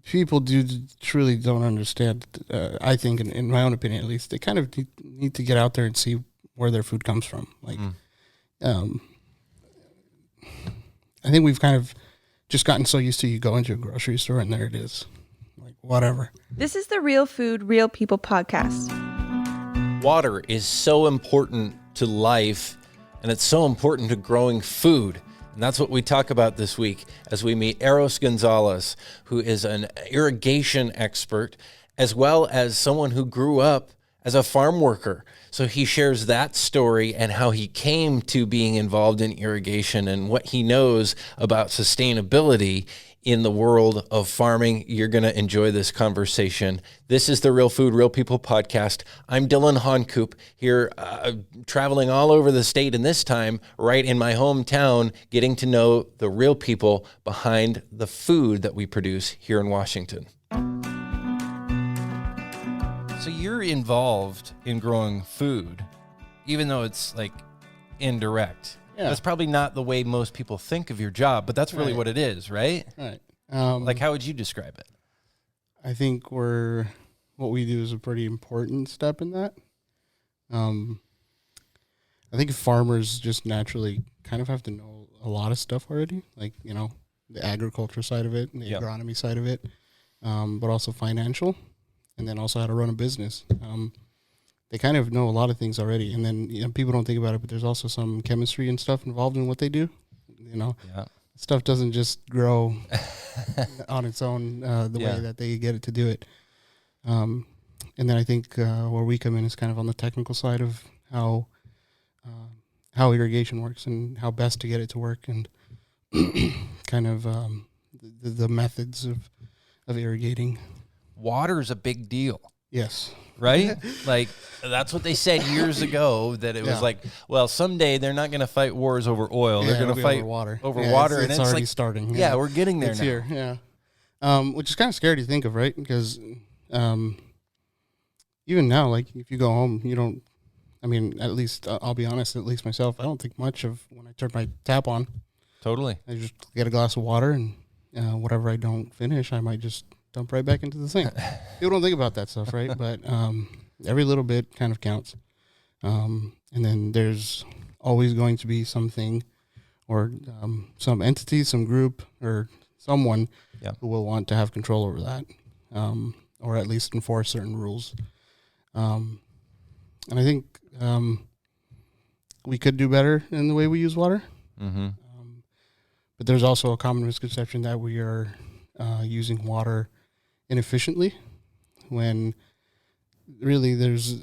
people truly don't understand. I think, in my own opinion at least, they kind of need to get out there and see where their food comes from. Like, I think we've kind of just gotten so used to you go into a grocery store and there it is. Like, whatever. This is the Real Food, Real People podcast. Water is so important to life, and it's so important to growing food. And that's what we talk about this week as we meet Eros Gonzalez, who is an irrigation expert, as well as someone who grew up as a farm worker. So he shares that story and how he came to being involved in irrigation and what he knows about sustainability in the world of farming. You're going to enjoy this conversation. This is the Real Food, Real People podcast. I'm Dylan Honcoop here, traveling all over the state, and this time right in my hometown, getting to know the real people behind the food that we produce here in Washington. So you're involved in growing food, even though it's like indirect. Yeah. That's probably not the way most people think of your job, but that's really what it is, right? Right. Like, how would you describe it? I think what we do is a pretty important step in that. I think farmers just naturally kind of have to know a lot of stuff already, like, the agriculture side of it and the agronomy side of it, but also financial, and then also how to run a business. They kind of know a lot of things already, and then people don't think about it, but there's also some chemistry and stuff involved in what they do. Stuff doesn't just grow on its own the way that they get it to do it. And then I think where we come in is kind of on the technical side of how irrigation works and how best to get it to work, and kind of the methods of irrigating. Water is a big deal. Yes. Right? Like, that's what they said years ago, that it was like, well, someday they're not going to fight wars over oil. They're going to fight over water. And it's already starting. Yeah, we're getting there it's now. Here, yeah. Which is kind of scary to think of, right? Because even now, like, if you go home, you don't, at least, I'll be honest, at least myself, I don't think much of when I turn my tap on. Totally. I just get a glass of water, and whatever I don't finish, I might just dump right back into the sink. People don't think about that stuff, right? But every little bit kind of counts. And then there's always going to be something or some entity, some group, or someone who will want to have control over that, or at least enforce certain rules. And I think we could do better in the way we use water. Mm-hmm. But there's also a common misconception that we are using water inefficiently, when really there's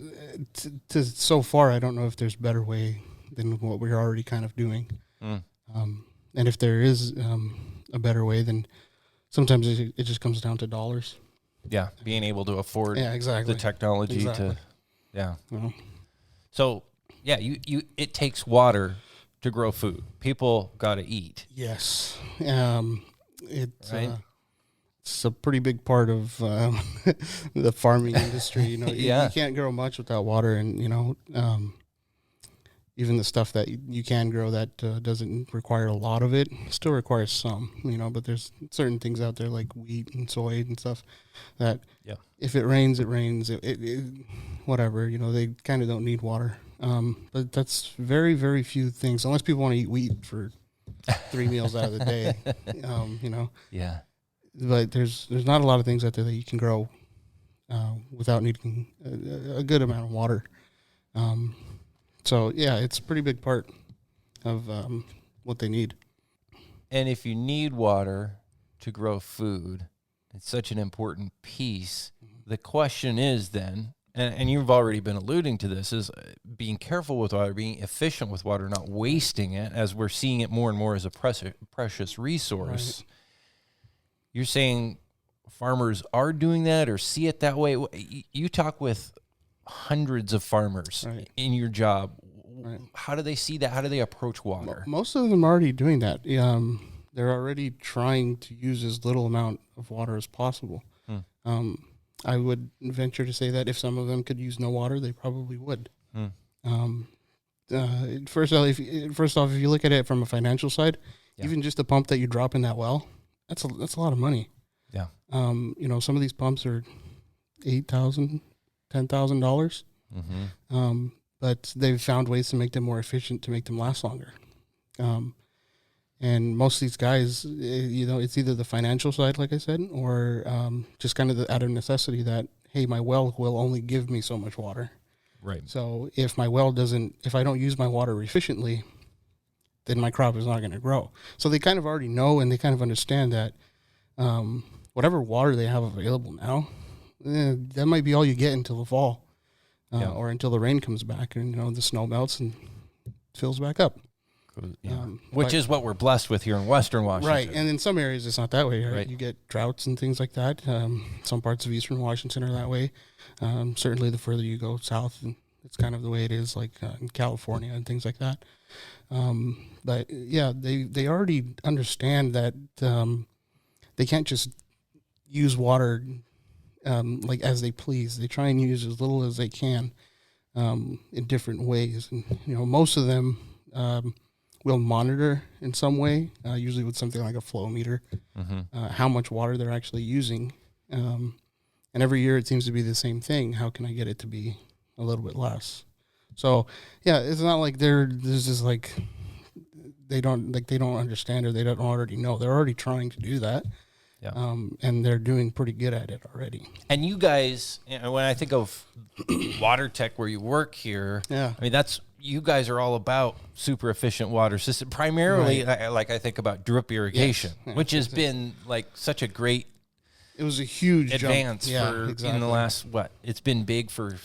so far I don't know if there's a better way than what we're already kind of doing. And if there is a better way, then sometimes it just comes down to dollars. Yeah, being able to afford exactly. the technology exactly. to So it takes water to grow food. People got to eat. Yes. It's a pretty big part of the farming industry. You can't grow much without water, and even the stuff that you can grow that doesn't require a lot of it still requires some. But there's certain things out there like wheat and soy and stuff that if it rains, it rains. It whatever. They kind of don't need water. But that's very, very few things, unless people want to eat wheat for 3 meals out of the day. Yeah. But there's not a lot of things out there that you can grow without needing a good amount of water. So it's a pretty big part of what they need. And if you need water to grow food, it's such an important piece. The question is then, and you've already been alluding to this, is being careful with water, being efficient with water, not wasting it, as we're seeing it more and more as a precious resource. Right. You're saying farmers are doing that or see it that way. You talk with hundreds of farmers in your job. Right. How do they see that? How do they approach water? Most of them are already doing that. They're already trying to use as little amount of water as possible. I would venture to say that if some of them could use no water, they probably would. First off, if you look at it from a financial side, even just the pump that you drop in that well, that's a lot of money. Yeah. Some of these pumps are $8,000, $10,000. Mm-hmm. But they've found ways to make them more efficient, to make them last longer. And most of these guys, it's either the financial side, like I said, or just kind of out of necessity that, hey, my well will only give me so much water. Right. So if I don't use my water efficiently, then my crop is not going to grow. So they kind of already know, and they kind of understand that whatever water they have available now, that might be all you get until the fall, or until the rain comes back and the snow melts and fills back up. Yeah. Which is what we're blessed with here in Western Washington. Right, and in some areas it's not that way. Right. You get droughts and things like that. Some parts of Eastern Washington are that way. Certainly, the further you go south, and it's kind of the way it is, like in California and things like that. But yeah, they already understand that they can't just use water like as they please. They try and use as little as they can in different ways, and most of them will monitor in some way, usually with something like a flow meter, how much water they're actually using. And every year it seems to be the same thing. How can I get it to be a little bit less? So yeah, it's not like there's just like they don't understand, or they don't already know. They're already trying to do that. Yeah. And they're doing pretty good at it already. And you guys, when I think of WaterTec, where you work here, I mean, you guys are all about super efficient water system. Primarily, right. I think about drip irrigation, which has been like such a great. It was a huge advance in the last it's been big for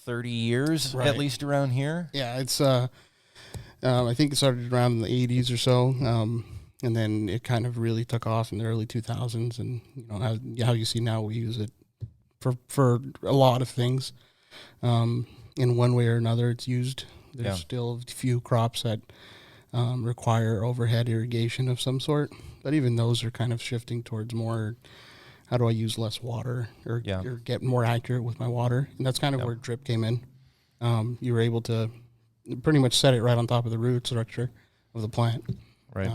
30 years at least around here. Yeah, it's I think it started around the 80s or so. And then it kind of really took off in the early 2000s, and how you see now we use it for a lot of things. In one way or another, it's used. There's still a few crops that require overhead irrigation of some sort, but even those are kind of shifting towards more. How do I use less water or get more accurate with my water? And that's kind of where drip came in. You were able to pretty much set it right on top of the root structure of the plant. Right.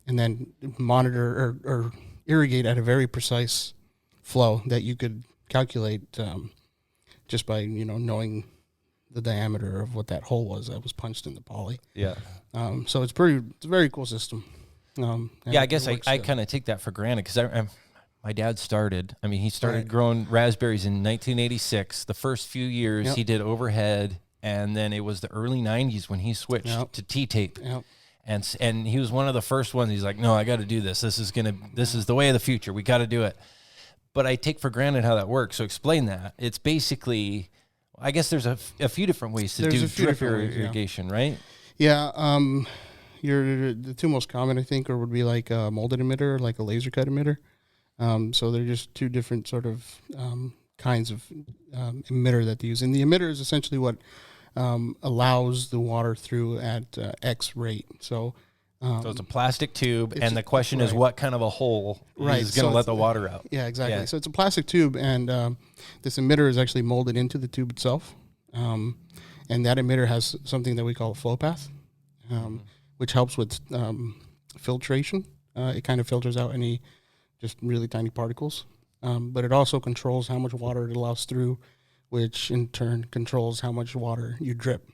And then monitor or irrigate at a very precise flow that you could calculate just by knowing the diameter of what that hole was that was punched in the poly. Yeah. So it's a very cool system. I guess I kind of take that for granted because my dad started. I mean, he started growing raspberries in 1986. The first few years he did overhead, and then it was the early 90s when he switched to T-tape. Yep. And he was one of the first ones. He's like, no, I got to do this. This is the way of the future. We got to do it. But I take for granted how that works. So explain that. It's basically, I guess there's a few different ways to do drip irrigation, right? Yeah. The two most common, I think, would be like a molded emitter, like a laser cut emitter. So they're just two different sort of kinds of emitter that they use. And the emitter is essentially what allows the water through at X rate. So it's a plastic tube, and the question is what kind of a hole is going to let the water out. Yeah, exactly. Yeah. So it's a plastic tube, and this emitter is actually molded into the tube itself. And that emitter has something that we call a flow path, which helps with filtration. It kind of filters out any just really tiny particles. But it also controls how much water it allows through, which in turn controls how much water you drip.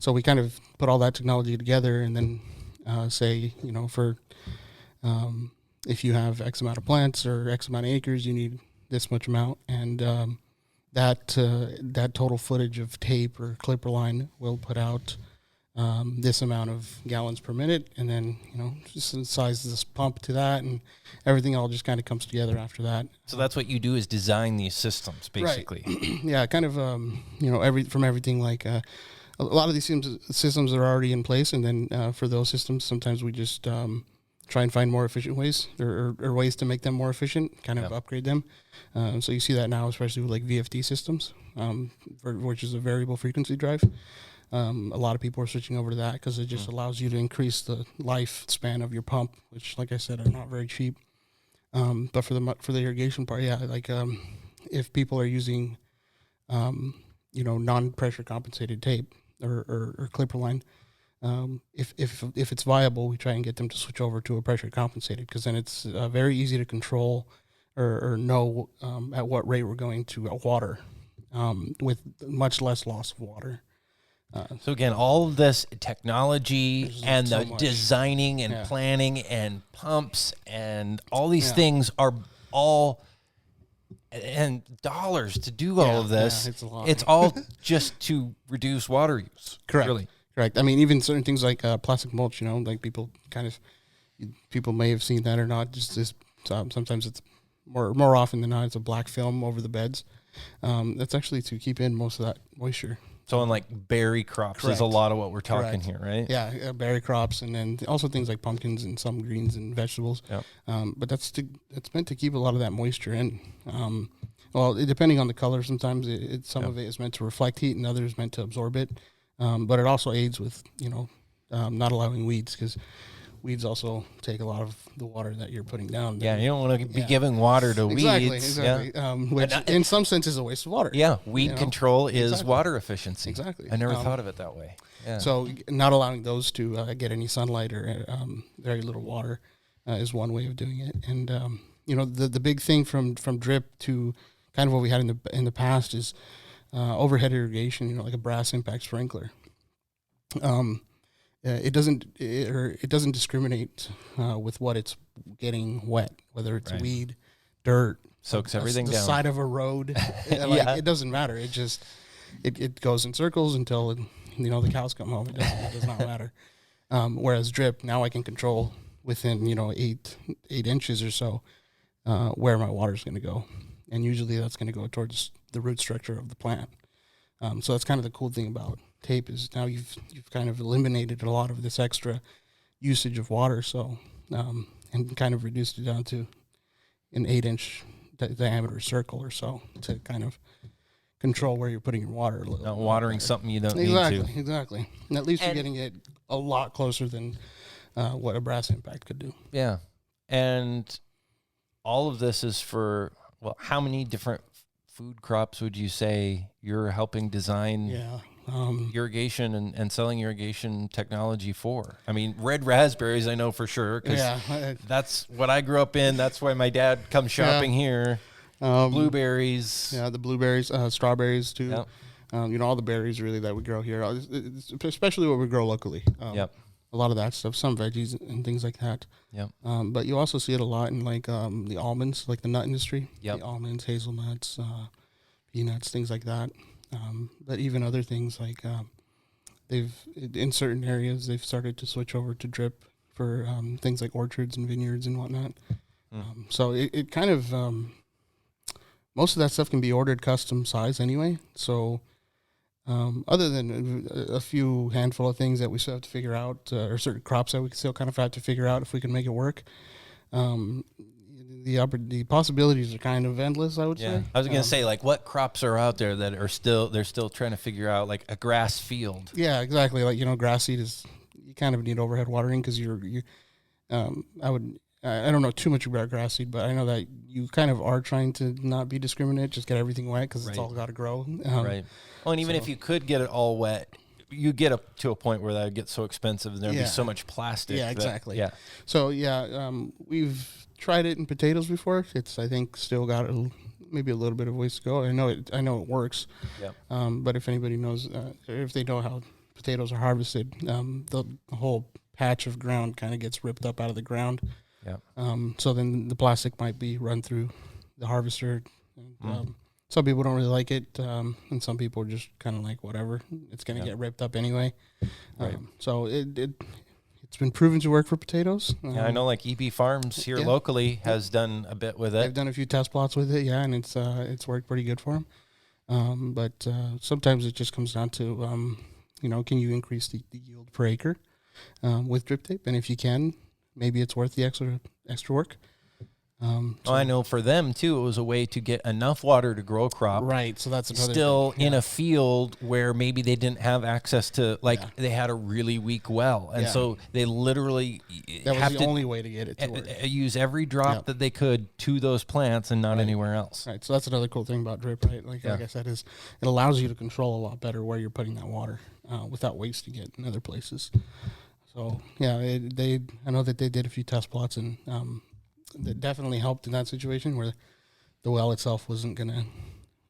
So we kind of put all that technology together, and then say, for if you have X amount of plants or X amount of acres, you need this much amount, and that total footage of tape or clipper line will put out this amount of gallons per minute, and then just size this pump to that, and everything all just kind of comes together after that. So that's what you do, is design these systems, basically. Right. Yeah, kind of everything like a lot of these systems are already in place, and then for those systems, sometimes we just try and find more efficient ways or ways to make them more efficient, kind of upgrade them. So you see that now, especially with like VFD systems, which is a variable frequency drive. A lot of people are switching over to that because it just allows you to increase the lifespan of your pump, which, like I said, are not very cheap. But for the irrigation part, if people are using, non-pressure compensated tape or clipper line, if it's viable, we try and get them to switch over to a pressure compensated, because then it's very easy to control or know at what rate we're going to water with much less loss of water. So again, all of this technology and so the much. designing and Yeah. planning and pumps and all these Yeah. things are all and dollars to do all of this. Yeah, it's a lot. It's all just to reduce water use. Correct. Really. Correct. I mean, even certain things like plastic mulch, like people may have seen that or not. Sometimes it's more often than not, it's a black film over the beds. That's actually to keep in most of that moisture. So in like berry crops is Correct. a lot of what we're talking Correct. here, right? Yeah, berry crops, and then also things like pumpkins and some greens and vegetables. Yep. But that's meant to keep a lot of that moisture in. Depending on the color, sometimes some of it is meant to reflect heat, and others meant to absorb it. But it also aids with not allowing weeds, because weeds also take a lot of the water that you're putting down. Yeah, you don't want to be giving water to weeds. Exactly. Yeah. Which in some sense is a waste of water. Yeah, weed control is Exactly. water efficiency. Exactly. I never thought of it that way. Yeah. So not allowing those to get any sunlight or very little water is one way of doing it. And the big thing from drip to kind of what we had in the past is overhead irrigation. Like a brass impact sprinkler. It doesn't discriminate with what it's getting wet, whether it's Right. weed, dirt, Soaks everything the down. side of a road. Yeah. It doesn't matter. It just it goes in circles until the cows come home. It does not matter. Whereas drip, now I can control within 8 inches or so where my water is going to go, and usually that's going to go towards the root structure of the plant. So that's kind of the cool thing about tape, is now you've kind of eliminated a lot of this extra usage of water, so and kind of reduced it down to an 8-inch diameter circle or so to kind of control where you're putting your water. Not watering something you don't need to. Exactly. And at least you're getting it a lot closer than what a brass impact could do. Yeah. And all of this is for, how many different food crops would you say you're helping design Yeah. irrigation and selling irrigation technology for? I mean, red raspberries, I know for sure, because that's what I grew up in. That's why my dad comes shopping here. Blueberries. Yeah, the blueberries, strawberries too. Yep. All the berries really that we grow here, especially what we grow locally. Yep. A lot of that stuff, some veggies and things like that. Yep. But you also see it a lot in like the almonds, like the nut industry. Yep. The almonds, hazelnuts, peanuts, things like that. But even other things like in certain areas, they've started to switch over to drip for things like orchards and vineyards and whatnot. So it kind of, most of that stuff can be ordered custom size anyway. So other than a few handful of things that we still have to figure out, or certain crops that we still kind of have to figure out if we can make it work, the possibilities are kind of endless, I would say. I was going to say, like, what crops are out there that they're still trying to figure out, like a grass field? Yeah, exactly. Like, grass seed you kind of need overhead watering, because I don't know too much about grass seed, but I know that you kind of are trying to not be discriminate, just get everything wet, because it's all got to grow. Right. Well, and even if you could get it all wet, you get up to a point where that would get so expensive and there'd be so much plastic. Yeah, exactly. Yeah. So we've tried it in potatoes before. It's, I think, still got maybe a little bit of ways to go. I know it works. Yep. But if anybody knows, if they know how potatoes are harvested, the whole patch of ground kind of gets ripped up out of the ground. Yeah. So then the plastic might be run through the harvester. Some people don't really like it, and some people are just kind of like, whatever, it's going to get ripped up anyway. Right. So it's been proven to work for potatoes. Yeah, I know, like EB Farms here locally has done a bit with it. They've done a few test plots with it, and it's worked pretty good for them. But sometimes it just comes down to, can you increase the yield per acre with drip tape? And if you can, maybe it's worth the extra work. I know for them too, it was a way to get enough water to grow a crop. Right. So that's another Still thing. in a field where maybe they didn't have access to, they had a really weak well. And so they literally That was have the to only way to get it to work. use every drop that they could to those plants and not anywhere else. Right. So that's another cool thing about drip, right? Like I said, is it allows you to control a lot better where you're putting that water without wasting it in other places. So yeah, I know that they did a few test plots, and that definitely helped in that situation where the well itself wasn't gonna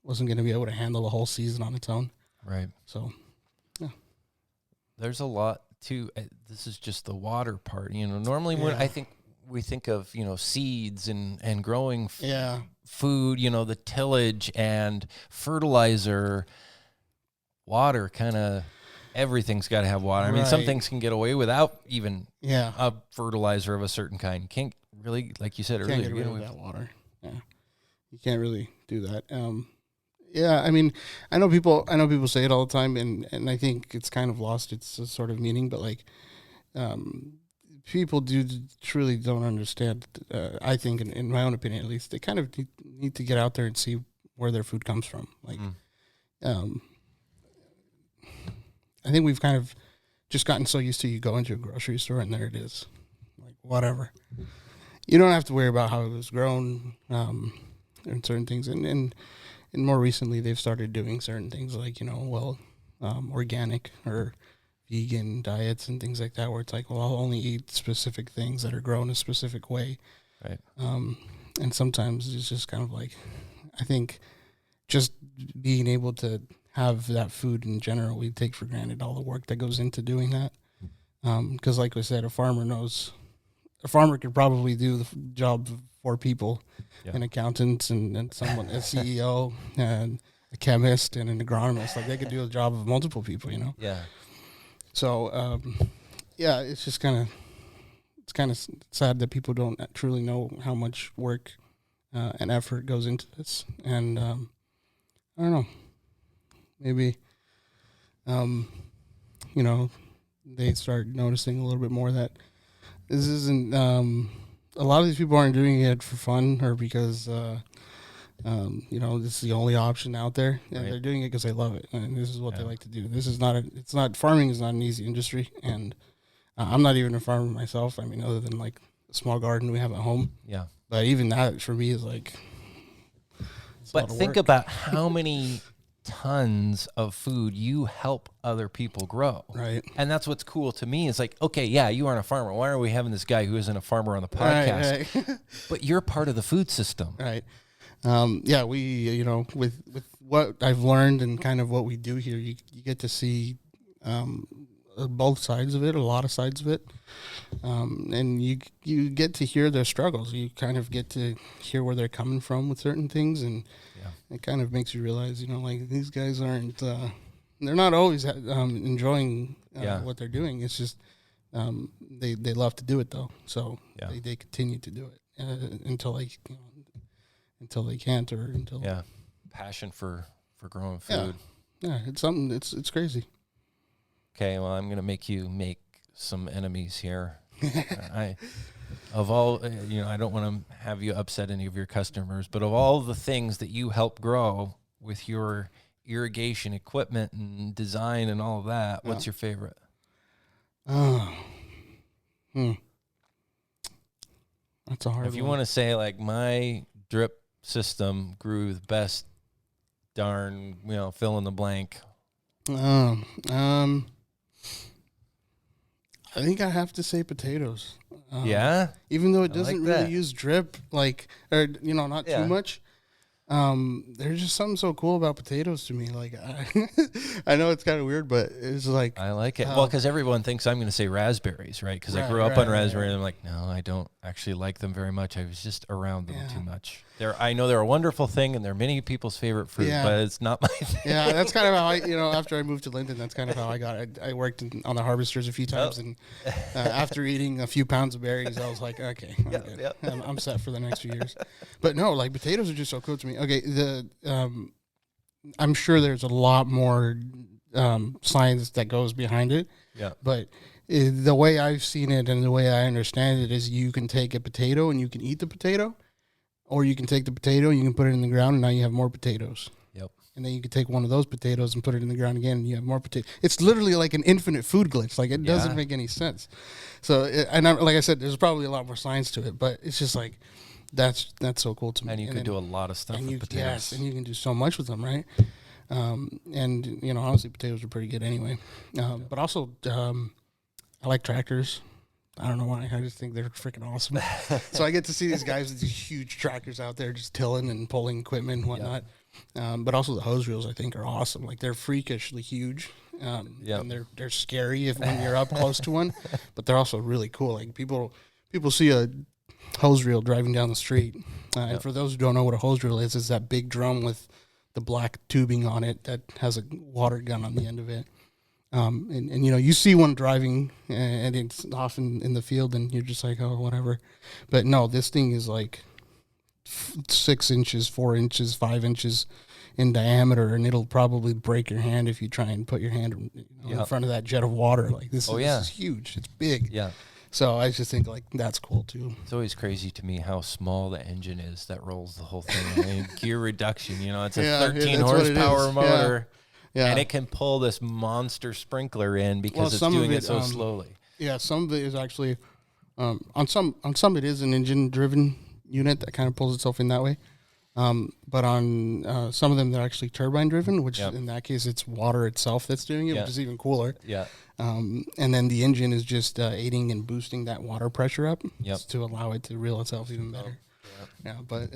be able to handle the whole season on its own. Right. So yeah, there's a lot to. This is just the water part. Normally when I think we think of seeds and growing food, the tillage and fertilizer, water kind of. Everything's got to have water. I mean, some things can get away without even a fertilizer of a certain kind. You can't really, like you said earlier, get rid of that water. Yeah, you can't really do that. I mean, I know people say it all the time, and I think it's kind of lost its sort of meaning. But like, people truly don't understand. I think, in my own opinion, at least, they kind of need to get out there and see where their food comes from. Like, I think we've kind of just gotten so used to you go into a grocery store and there it is, like whatever. You don't have to worry about how it was grown, and certain things. And more recently, they've started doing certain things like organic or vegan diets and things like that, where it's like, well, I'll only eat specific things that are grown a specific way. Right. And sometimes it's just kind of like, I think, just being able to have that food in general, we take for granted all the work that goes into doing that. Because like we said, a farmer could probably do the job of 4 people, an accountant and someone, a CEO and a chemist and an agronomist. Like they could do the job of multiple people, Yeah. So, it's just kind of sad that people don't truly know how much work and effort goes into this. And I don't know. Maybe, they start noticing a little bit more that this isn't, a lot of these people aren't doing it for fun or because, this is the only option out there. And they're doing it because they love it. And this is what they like to do. Farming is not an easy industry. And I'm not even a farmer myself. I mean, other than like a small garden we have at home. Yeah. But even that for me is like, but think about how many tons of food you help other people grow. Right. And that's what's cool to me is like, okay, yeah, you aren't a farmer. Why are we having this guy who isn't a farmer on the podcast? Right. But you're part of the food system. Right. We, with what I've learned and kind of what we do here, you get to see both sides of it, a lot of sides of it. And you get to hear their struggles. You kind of get to hear where they're coming from with certain things. And it kind of makes you realize, like these guys aren't, they're not always enjoying what they're doing. It's just they love to do it though. So they continue to do it until they can't or until passion for growing food. Yeah, it's something. It's crazy. Okay, well, I'm going to make you make some enemies here. I don't want to have you upset any of your customers, but of all the things that you help grow with your irrigation equipment and design and all of that, what's your favorite? That's a hard one. If you want to say, like, my drip system grew the best darn, fill in the blank. I think I have to say potatoes. Yeah? Even though it doesn't really use drip, not too much. There's just something so cool about potatoes to me. Like, I know it's kind of weird, but it's like... I like it. Well, because everyone thinks I'm going to say raspberries, right? Because I grew up on raspberries, and I'm like, no, I don't actually like them very much. I was just around them too much. I know they're a wonderful thing, and they're many people's favorite fruit, but it's not my thing. Yeah, that's kind of how after I moved to Lynden, that's kind of how I got it. I worked on the harvesters a few times, and after eating a few pounds of berries, I was like, okay, I'm good. I'm set for the next few years. But no, like, potatoes are just so cool to me. Okay, I'm sure there's a lot more science that goes behind it. Yeah. But the way I've seen it and the way I understand it is you can take a potato and you can eat the potato, Or you can take the potato, you can put it in the ground, and now you have more potatoes. Yep. And then you can take one of those potatoes and put it in the ground again, and you have more potatoes. It's literally like an infinite food glitch. Like, it doesn't make any sense. So, like I said, there's probably a lot more science to it, but it's just like, that's so cool to me. And you can do a lot of stuff with potatoes. Yes, and you can do so much with them, right? And, you know, honestly, potatoes are pretty good anyway. But also, I like tractors. I don't know why. I just think they're freaking awesome. So I get to see these guys with these huge tractors out there just tilling and pulling equipment and whatnot. But also the hose reels, I think, are awesome. Like, they're freakishly huge. And they're scary when you're up close to one. But they're also really cool. Like, people see a hose reel driving down the street. And for those who don't know what a hose reel is, it's that big drum with the black tubing on it that has a water gun on the end of it. And you know, you see one driving and it's off in the field and you're just like, oh, whatever. But no, this thing is like 6 inches, 4 inches, 5 inches in diameter, and it'll probably break your hand if you try and put your hand in front of that jet of water. Like, this is huge. It's big. Yeah. So I just think, like, that's cool too. It's always crazy to me how small the engine is that rolls the whole thing. I mean, gear reduction, you know, it's a 13 horsepower motor. Yeah. And it can pull this monster sprinkler in because it's doing it so slowly. Yeah, some of it is actually on some it is an engine driven unit that kind of pulls itself in that way. But on some of them they're actually turbine driven, which in that case it's water itself that's doing it, which is even cooler. Yeah. And then the engine is just aiding and boosting that water pressure up to allow it to reel itself even better. But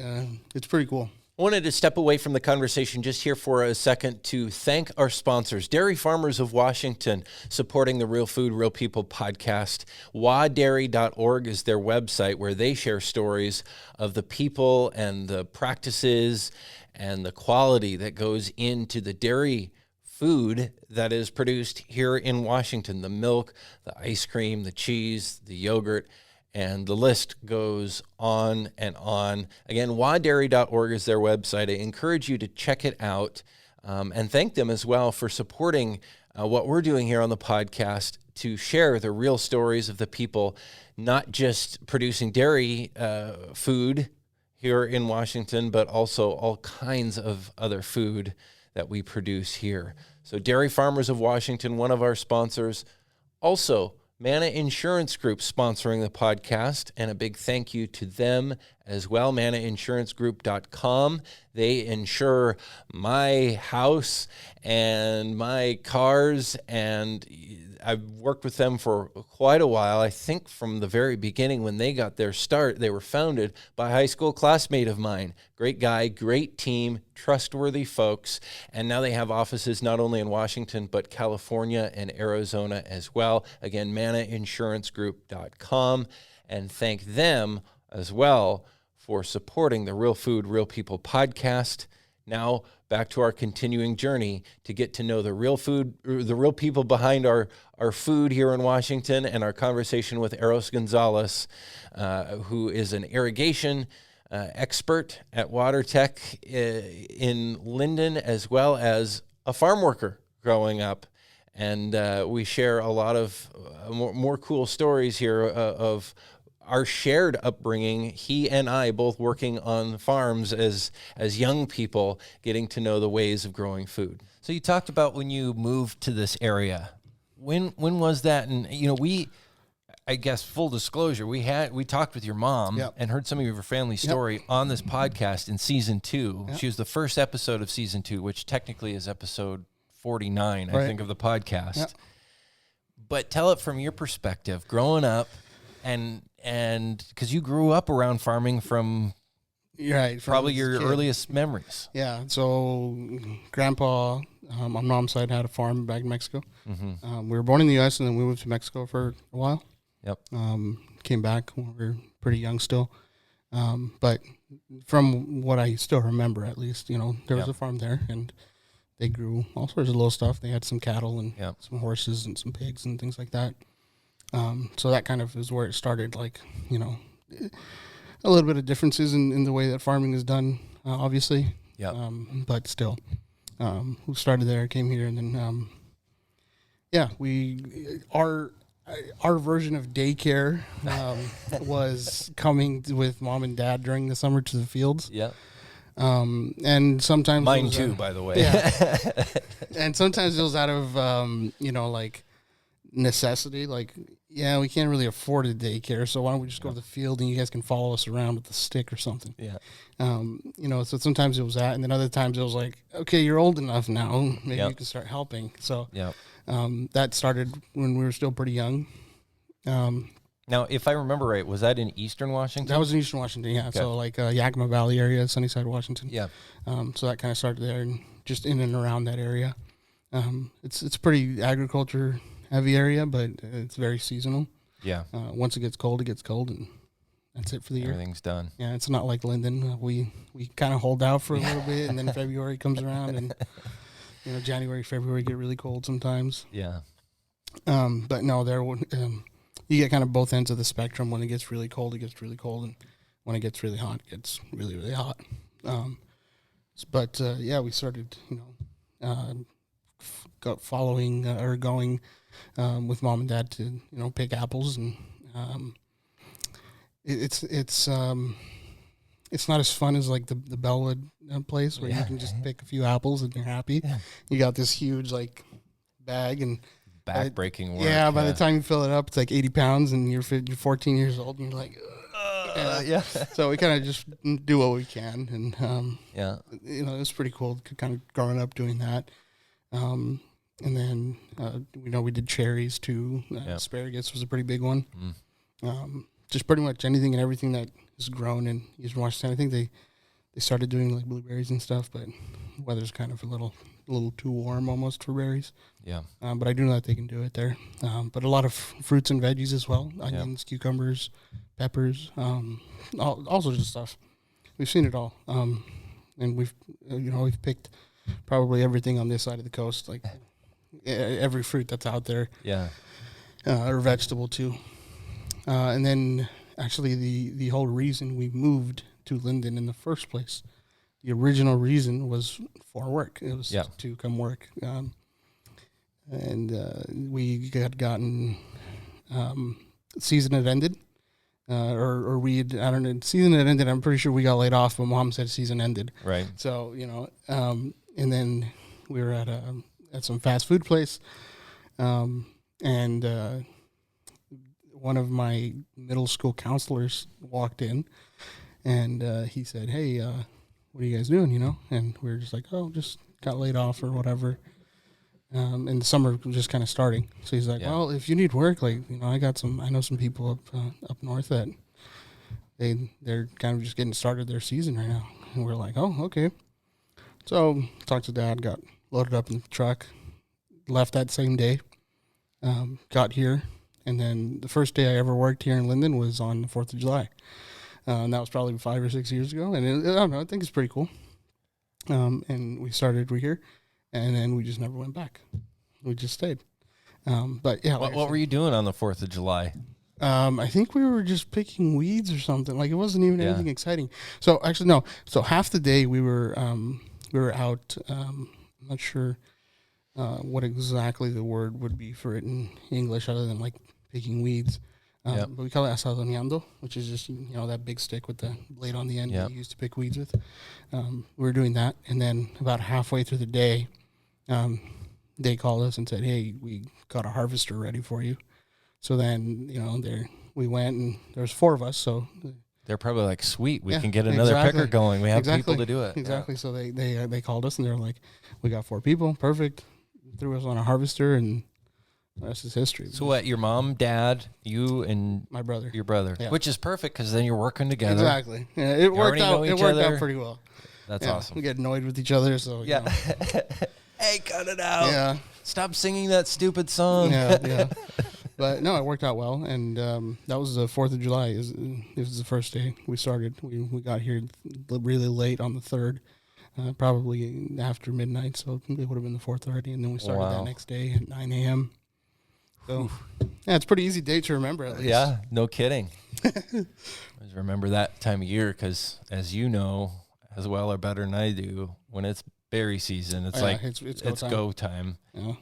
it's pretty cool. I wanted to step away from the conversation just here for a second to thank our sponsors, Dairy Farmers of Washington, supporting the Real Food, Real People podcast. WaDairy.org is their website where they share stories of the people and the practices and the quality that goes into the dairy food that is produced here in Washington, the milk, the ice cream, the cheese, the yogurt, and the list goes on and on. Again, WaDairy.org is their website. I encourage you to check it out and thank them as well for supporting what we're doing here on the podcast to share the real stories of the people, not just producing dairy food here in Washington, but also all kinds of other food that we produce here. So Dairy Farmers of Washington, one of our sponsors. Also, Manna Insurance Group sponsoring the podcast, and a big thank you to them as well, mannainsurancegroup.com. They insure my house and my cars, and I've worked with them for quite a while. I think from the very beginning when they got their start, they were founded by a high school classmate of mine. Great guy, great team, trustworthy folks, and now they have offices not only in Washington, but California and Arizona as well. Again, mannainsurancegroup.com, and thank them as well for supporting the Real Food, Real People podcast. Now, back to our continuing journey to get to know the real food, the real people behind our food here in Washington, and our conversation with Eros Gonzalez, who is an irrigation expert at WaterTec in Lynden, as well as a farm worker growing up. And we share a lot of more cool stories here of our shared upbringing, he and I both working on farms as young people, getting to know the ways of growing food. So you talked about when you moved to this area. When was that? And you know, I guess full disclosure, we talked with your mom and heard some of your family story on this podcast in season 2. She was the first episode of season 2, which technically is episode 49, I think, of the podcast. But tell it from your perspective, growing up, and because you grew up around farming from probably your earliest memories. Yeah. So Grandpa on mom's side had a farm back in Mexico. Mm-hmm. We were born in the U.S. and then we moved to Mexico for a while. Yep. Came back when we were pretty young still. But from what I still remember, at least, you know, there was a farm there, and they grew all sorts of little stuff. They had some cattle and some horses and some pigs and things like that. So that kind of is where it started, like, you know, a little bit of differences in the way that farming is done, obviously. Yeah. But still, we started there, came here, and then, our our version of daycare was coming with mom and dad during the summer to the fields. Yeah. And sometimes Mine too, by the way. Yeah. And sometimes it was out of like necessity. Like, yeah, we can't really afford a daycare, so why don't we just go to the field and you guys can follow us around with a stick or something. Yeah. So sometimes it was that, and then other times it was like, okay, you're old enough now, maybe Yep. you can start helping. So Yeah. that started when we were still pretty young. Now, if I remember right, was that in Eastern Washington? That was in Eastern Washington, yeah. Okay. So like Yakima Valley area, Sunnyside, Washington. Yeah. So that kind of started there and just in and around that area. It's pretty agriculture heavy area, but it's very seasonal. Yeah. Once it gets cold, and that's it for the year. Everything's done. Yeah, it's not like Lynden. We kind of hold out for a little bit, and then February comes around, and January, February get really cold sometimes. Yeah. But no, you get kind of both ends of the spectrum. When it gets really cold, it gets really cold, and when it gets really hot, it gets really, really hot. We started, going with mom and dad to pick apples, and it's not as fun as like the Bellwood place where you can just pick a few apples and you're happy. Yeah. You got this huge like bag and back-breaking work. Yeah, by the time you fill it up, it's like 80 pounds, and you're 14 years old, and you're like, yeah. So we kind of just do what we can, and it was pretty cool, kind of growing up doing that. And then we did cherries too. Asparagus was a pretty big one. Just pretty much anything and everything that is grown in Eastern Washington. I think they started doing like blueberries and stuff, but the weather's kind of a little too warm almost for berries. Yeah. But I do know that they can do it there. But a lot of fruits and veggies as well. Onions, cucumbers, peppers, all sorts of stuff. We've seen it all. And we've picked probably everything on this side of the coast, like every fruit that's out there. Yeah. Or vegetable too. And then actually the whole reason we moved to Lynden in the first place, the original reason was for work. It was to come work. We had gotten, season had ended, or season had ended. I'm pretty sure we got laid off, but mom said season ended. Right. So, and then we were at some fast food place. And one of my middle school counselors walked in, and he said, "Hey, what are you guys doing?" And we were just like, "Oh, just got laid off or whatever." And the summer was just kind of starting, so he's like, "Well, if you need work, like I know some people up north that they're kind of just getting started their season right now." And we're like, "Oh, okay." So talked to dad, got loaded up in the truck, left that same day, got here. And then the first day I ever worked here in Lynden was on the 4th of July. And that was probably 5 or 6 years ago. And I don't know, I think it's pretty cool. And we here, and then we just never went back. We just stayed. But yeah. What were you doing on the 4th of July? I think we were just picking weeds or something. Like it wasn't even anything exciting. So actually, no. So half the day we were out, I'm not sure what exactly the word would be for it in English other than like picking weeds. But we call it asadoneando, which is just, that big stick with the blade on the end that you use to pick weeds with. We were doing that. And then about halfway through the day, they called us and said, "Hey, we got a harvester ready for you." So then, we went, and there was 4 of us. So they're probably like, "Sweet, we can get another picker going. We have people to do it." Exactly. Yeah. So they called us, and they were like, "We got 4 people. Perfect." Threw us on a harvester, and the rest is history. So what, your mom, dad, you, and my brother, your brother, which is perfect because then you're working together. Exactly. Yeah, it worked out pretty well. That's awesome. We get annoyed with each other, so hey, cut it out. Yeah. Stop singing that stupid song. Yeah. But no, it worked out well, and that was the 4th of July. It was the first day we started. We got here really late on the 3rd. Probably after midnight, so it would have been the 4th already, and then we started that next day at 9 a.m. So, it's a pretty easy day to remember, at least. Yeah, no kidding. Always remember that time of year because, as you know, as well or better than I do, when it's berry season, it's it's go time. Yeah.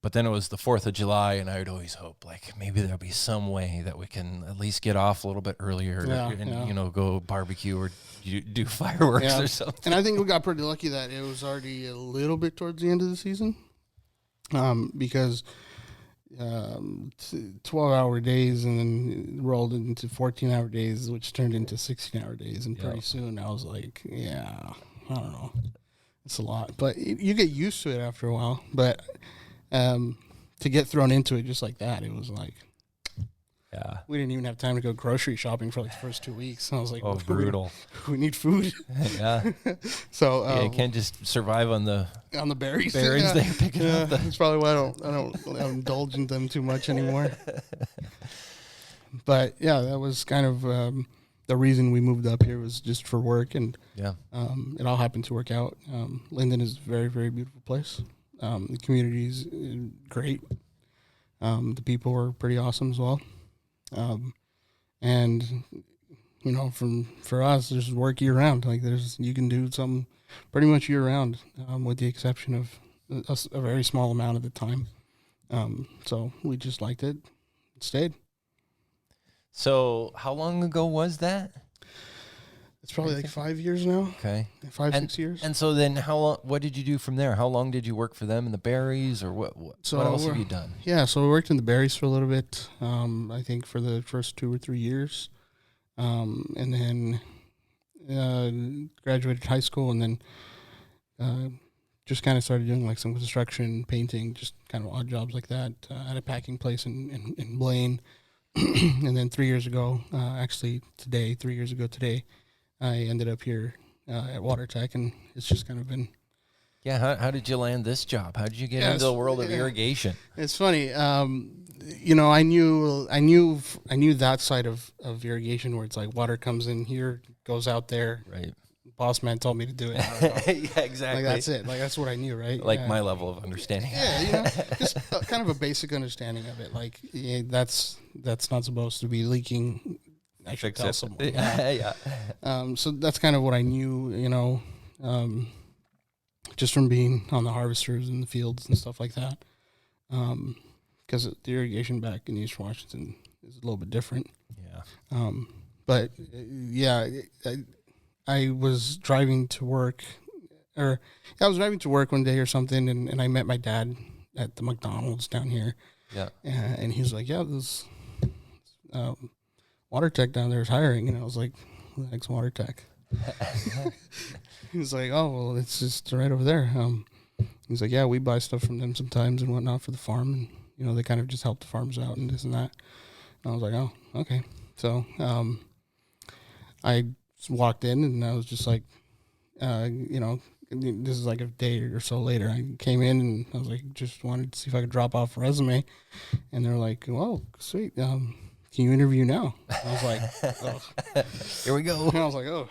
But then it was the 4th of July, and I would always hope, like, maybe there'll be some way that we can at least get off a little bit earlier and, go barbecue or do fireworks or something. And I think we got pretty lucky that it was already a little bit towards the end of the season, because 12-hour days and then rolled into 14-hour days, which turned into 16-hour days. And pretty soon I was like, I don't know. It's a lot. But you get used to it after a while. But to get thrown into it just like that, it was like, we didn't even have time to go grocery shopping for like the first 2 weeks. And I was like, brutal. We need food. Yeah. So you can't just survive on the berries. Berries they pick up. That's probably why I don't indulge in them too much anymore. But that was kind of the reason we moved up here, was just for work, and it all happened to work out. Lynden is a very, very beautiful place. The community is great. The people are pretty awesome as well. And for us, there's work year round. Like you can do something pretty much year round, with the exception of a very small amount of the time. So we just liked it, stayed. So how long ago was that? It's probably like 5 years now. Okay. 6 years. And so then what did you do from there? How long did you work for them in the berries, or what else have you done? Yeah, so we worked in the berries for a little bit, I think for the first 2 or 3 years. And then graduated high school, and then just kind of started doing like some construction, painting, just kind of odd jobs like that at a packing place in Blaine. And then 3 years ago, 3 years ago today, I ended up here at WaterTec, and it's just kind of been. Yeah, how did you land this job? How did you get into the world of irrigation? It's funny. I knew that side of irrigation, where it's like water comes in here, goes out there. Right. Boss man told me to do it. Yeah, exactly. Like that's it. Like that's what I knew, right? Like my level of understanding. Yeah, just kind of a basic understanding of it. Like that's not supposed to be leaking. I should tell someone. Yeah. So that's kind of what I knew, just from being on the harvesters in the fields and stuff like that. Because the irrigation back in East Washington is a little bit different. Yeah. But I was driving to work, one day or something, and I met my dad at the McDonald's down here. Yeah. And he was like, this WaterTec down there is hiring. And I was like, who the heck's WaterTec? He was like, oh, well, it's just right over there. He's like, yeah, we buy stuff from them sometimes and whatnot for the farm. And, they kind of just help the farms out and this and that. And I was like, oh, okay. So I walked in, and I was just like, this is like a day or so later. I came in, and I was like, just wanted to see if I could drop off a resume. And they're like, well, sweet. Can you interview now? I was like, oh. Here we go. And I was like, oh.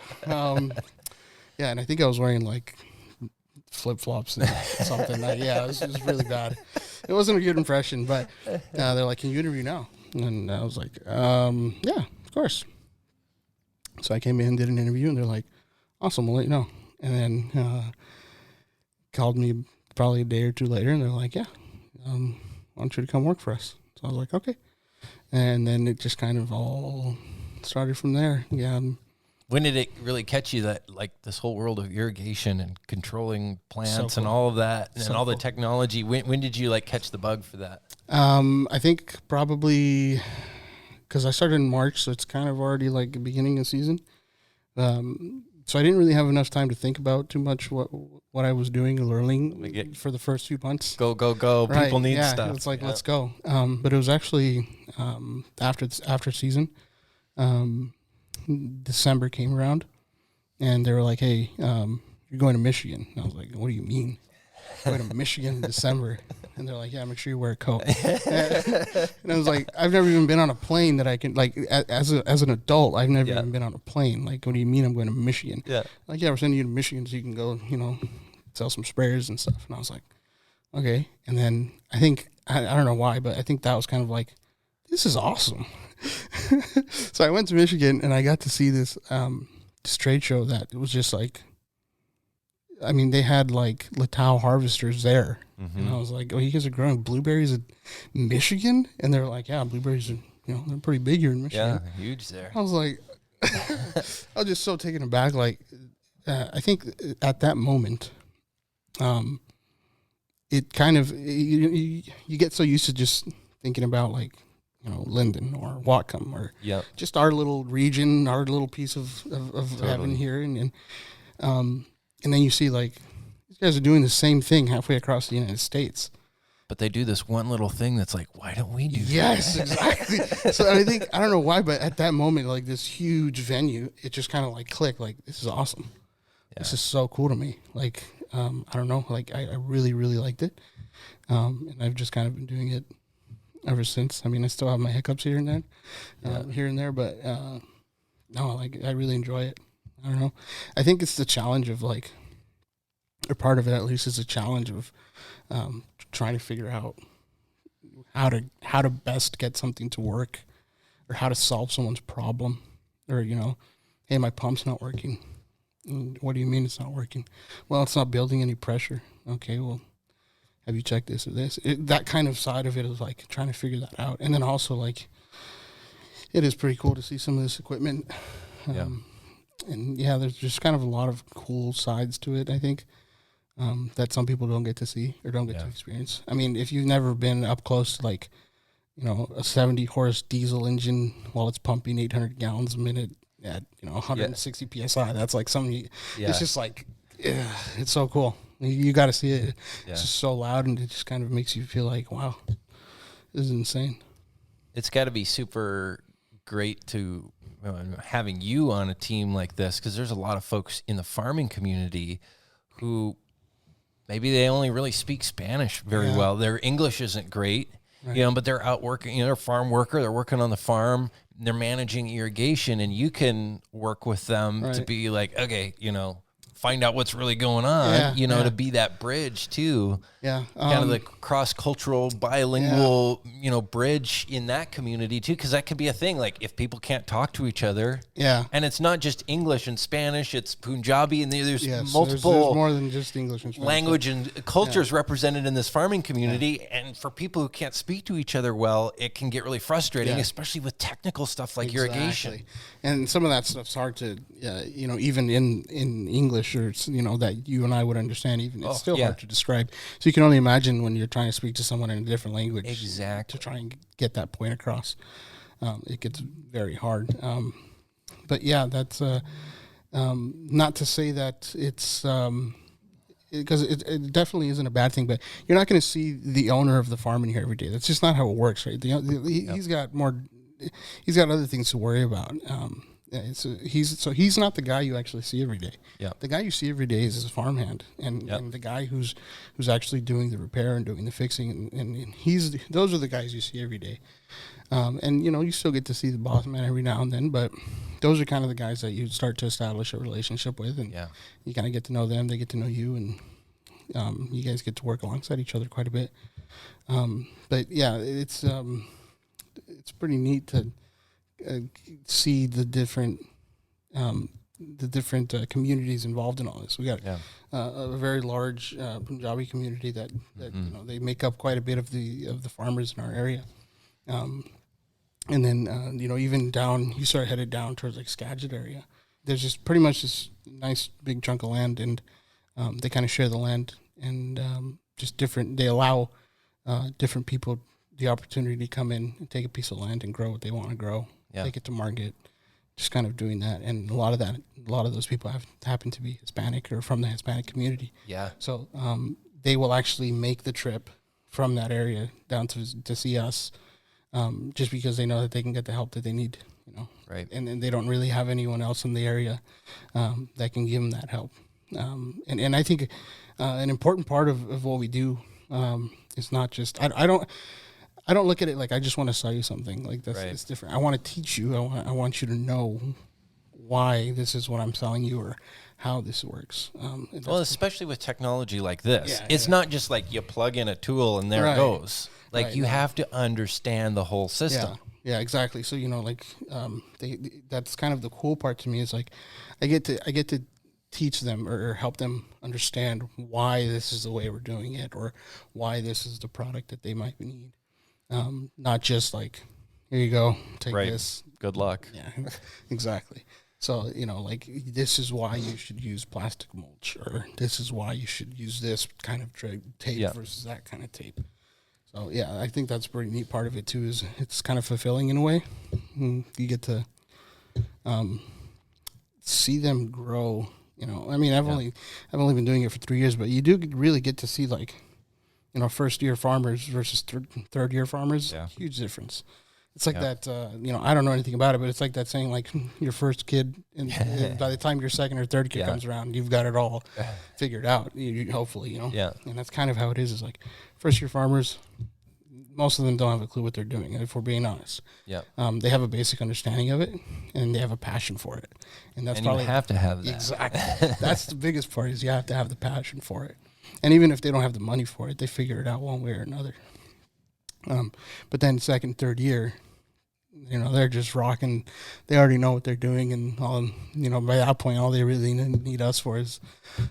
And I think I was wearing like flip-flops and something. It was really bad. It wasn't a good impression, but they're like, can you interview now? And I was like, yeah, of course. So I came in, did an interview, and they're like, awesome, we'll let you know. And then called me probably a day or two later, and they're like, yeah, I want you to come work for us. So I was like, okay. And then it just kind of all started from there. Yeah. When did it really catch you that, like, this whole world of irrigation and controlling plants So cool. and all of that and So all the cool. technology? When did you, like, catch the bug for that? I think probably because I started in March, so it's kind of already like the beginning of season. So I didn't really have enough time to think about too much what I was doing or learning for the first few months. Go. Right, People need stuff. It's like, let's go. But it was actually after season. December came around, and they were like, hey, you're going to Michigan. And I was like, what do you mean? I'm going to Michigan in December. And they're like, yeah, make sure you wear a coat. And I was like, I've never even been on a plane that I can, like, as an adult, I've never even been on a plane. Like, what do you mean I'm going to Michigan? Yeah. Like, yeah, we're sending you to Michigan so you can go, sell some sprayers and stuff. And I was like, okay. And then I think, I don't know why, but I think that was kind of like, this is awesome. So I went to Michigan, and I got to see this trade show that it was just like I mean, they had like Latau harvesters there. And I was like, oh, you guys are growing blueberries in Michigan? And they're like, yeah, blueberries are, they're pretty big here in Michigan. Yeah, huge there. I was like, I was just so taken aback. Like, I think at that moment, it kind of, you get so used to just thinking about like, Lynden or Whatcom or just our little region, our little piece of heaven here. And then you see like, these guys are doing the same thing halfway across the United States. But they do this one little thing that's like, why don't we do that? Yes, exactly. So I think, I don't know why, but at that moment, like this huge venue, it just kind of like clicked, like, this is awesome. Yeah. This is so cool to me. Like, I don't know, like I really, really liked it. And I've just kind of been doing it ever since. I mean, I still have my hiccups here and there, but no, like I really enjoy it. I don't know. I think it's the challenge of like, or part of it at least is a challenge of trying to figure out how to best get something to work, or how to solve someone's problem, or hey, my pump's not working. What do you mean it's not working? Well, it's not building any pressure. Okay, well, have you checked this or this? That kind of side of it is like trying to figure that out. And then also like, it is pretty cool to see some of this equipment. And yeah, there's just kind of a lot of cool sides to it, I think, that some people don't get to see or don't get to experience. I mean, if you've never been up close to like, a 70 horse diesel engine while it's pumping 800 gallons a minute at, 160 PSI, that's like something, it's just like, it's so cool. You got to see it. It's just so loud, and it just kind of makes you feel like, wow, this is insane. It's got to be super great to having you on a team like this, because there's a lot of folks in the farming community who maybe they only really speak Spanish very well. Their English isn't great, but they're out working, they're a farm worker, they're working on the farm, they're managing irrigation, and you can work with them to be like, okay, find out what's really going on, to be that bridge too. Yeah. Kind of the cross-cultural, bilingual, bridge in that community too, because that could be a thing. Like if people can't talk to each other. Yeah. And it's not just English and Spanish, it's Punjabi, and there's multiple there's more than just English and Spanish. Language and cultures represented in this farming community. Yeah. And for people who can't speak to each other well, it can get really frustrating, especially with technical stuff like irrigation. And some of that stuff's hard to, even in English, or that you and I would understand. Even it's still hard to describe. So you can only imagine when you're trying to speak to someone in a different language, to try and get that point across. It gets very hard. But yeah, that's not to say that it's because it definitely isn't a bad thing. But you're not going to see the owner of the farm in here every day. That's just not how it works, right? He's got other things to worry about. He's not the guy you actually see every day. Yeah. The guy you see every day is his farmhand, and the guy who's actually doing the repair and doing the fixing, and those are the guys you see every day. And you still get to see the boss man every now and then, but those are kind of the guys that you start to establish a relationship with, and you kind of get to know them, they get to know you, and you guys get to work alongside each other quite a bit. But yeah, it's pretty neat to see the different communities involved in all this. We got a very large Punjabi community that they make up quite a bit of the farmers in our area. And then even down, you start headed down towards like Skagit area. There's just pretty much this nice big chunk of land, and they kind of share the land, and they allow different people the opportunity to come in and take a piece of land and grow what they want to grow. Take it to market, just kind of doing that. And a lot of those people happen to be Hispanic or from the Hispanic community. Yeah. So they will actually make the trip from that area down to see us, just because they know that they can get the help that they need, Right. And they don't really have anyone else in the area that can give them that help. And I think an important part of what we do is not just, I don't look at it like I just want to sell you something. Like that's It's different. I want to teach you. I want you to know why this is what I'm selling you, or how this works. Well, especially with technology like this, it's not just like you plug in a tool and there it goes. Like you have to understand the whole system. Yeah, exactly. So that's kind of the cool part to me, is like I get to teach them or help them understand why this is the way we're doing it, or why this is the product that they might need. Not just like, here you go, take this. Good luck. Yeah, exactly. So, like, this is why you should use plastic mulch, or this is why you should use this kind of tape versus that kind of tape. So, yeah, I think that's a pretty neat part of it, too, is it's kind of fulfilling in a way. You get to see them grow. I mean, I've only been doing it for 3 years, but you do really get to see, like, first year farmers versus third year farmers. Yeah. Huge difference. It's like that. I don't know anything about it, but it's like that saying, like, your first kid, and by the time your second or third kid comes around, you've got it all figured out. Hopefully, Yeah. And that's kind of how it is. Is like first year farmers. Most of them don't have a clue what they're doing, if we're being honest. Yeah. They have a basic understanding of it, and they have a passion for it, and that's probably you have to have that. Exactly. That's the biggest part, is you have to have the passion for it, and even if they don't have the money for it, they figure it out one way or another. But then second, third year, they're just rocking. They already know what they're doing, and by that point, all they really need us for is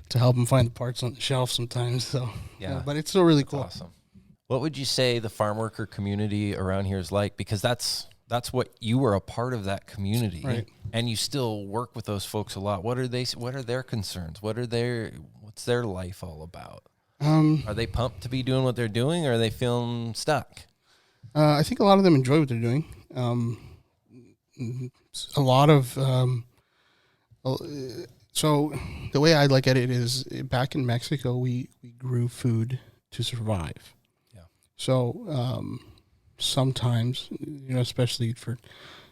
to help them find the parts on the shelf sometimes. So but it's still really cool. Awesome. What would you say the farm worker community around here is like? Because that's what you were a part of, that community, right? And you still work with those folks a lot. What are their concerns? What's their life all about? Are they pumped to be doing what they're doing, or are they feeling stuck? I think a lot of them enjoy what they're doing. A lot of so the way I look at it is, back in Mexico, we grew food to survive. So sometimes, especially for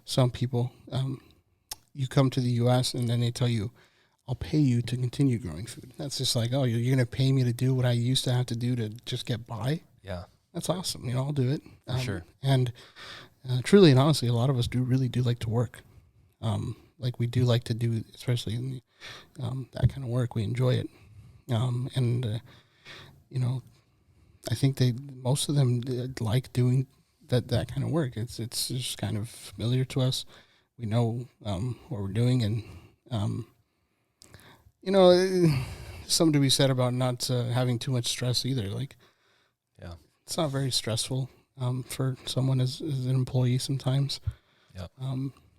some people, you come to the U.S. and then they tell you, I'll pay you to continue growing food. That's just like, oh, you're going to pay me to do what I used to have to do to just get by? Yeah. That's awesome. I'll do it. Sure. And truly and honestly, a lot of us really do like to work. Like, we do like to do, especially in that kind of work. We enjoy it. I think most of them like doing that kind of work. It's just kind of familiar to us. We know what we're doing, and something to be said about not having too much stress either. Like, it's not very stressful for someone as an employee sometimes.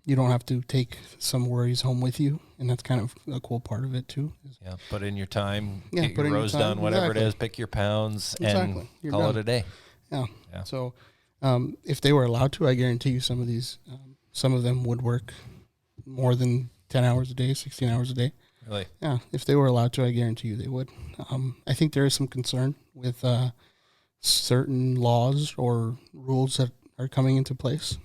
You don't have to take some worries home with you, and that's kind of a cool part of it too. Yeah, put in your time, get your rows done, whatever it is, pick your pounds, and call it a day. Yeah. So if they were allowed to, I guarantee you some of them would work more than 10 hours a day, 16 hours a day. Really? Yeah, if they were allowed to, I guarantee you they would. I think there is some concern with certain laws or rules that are coming into place.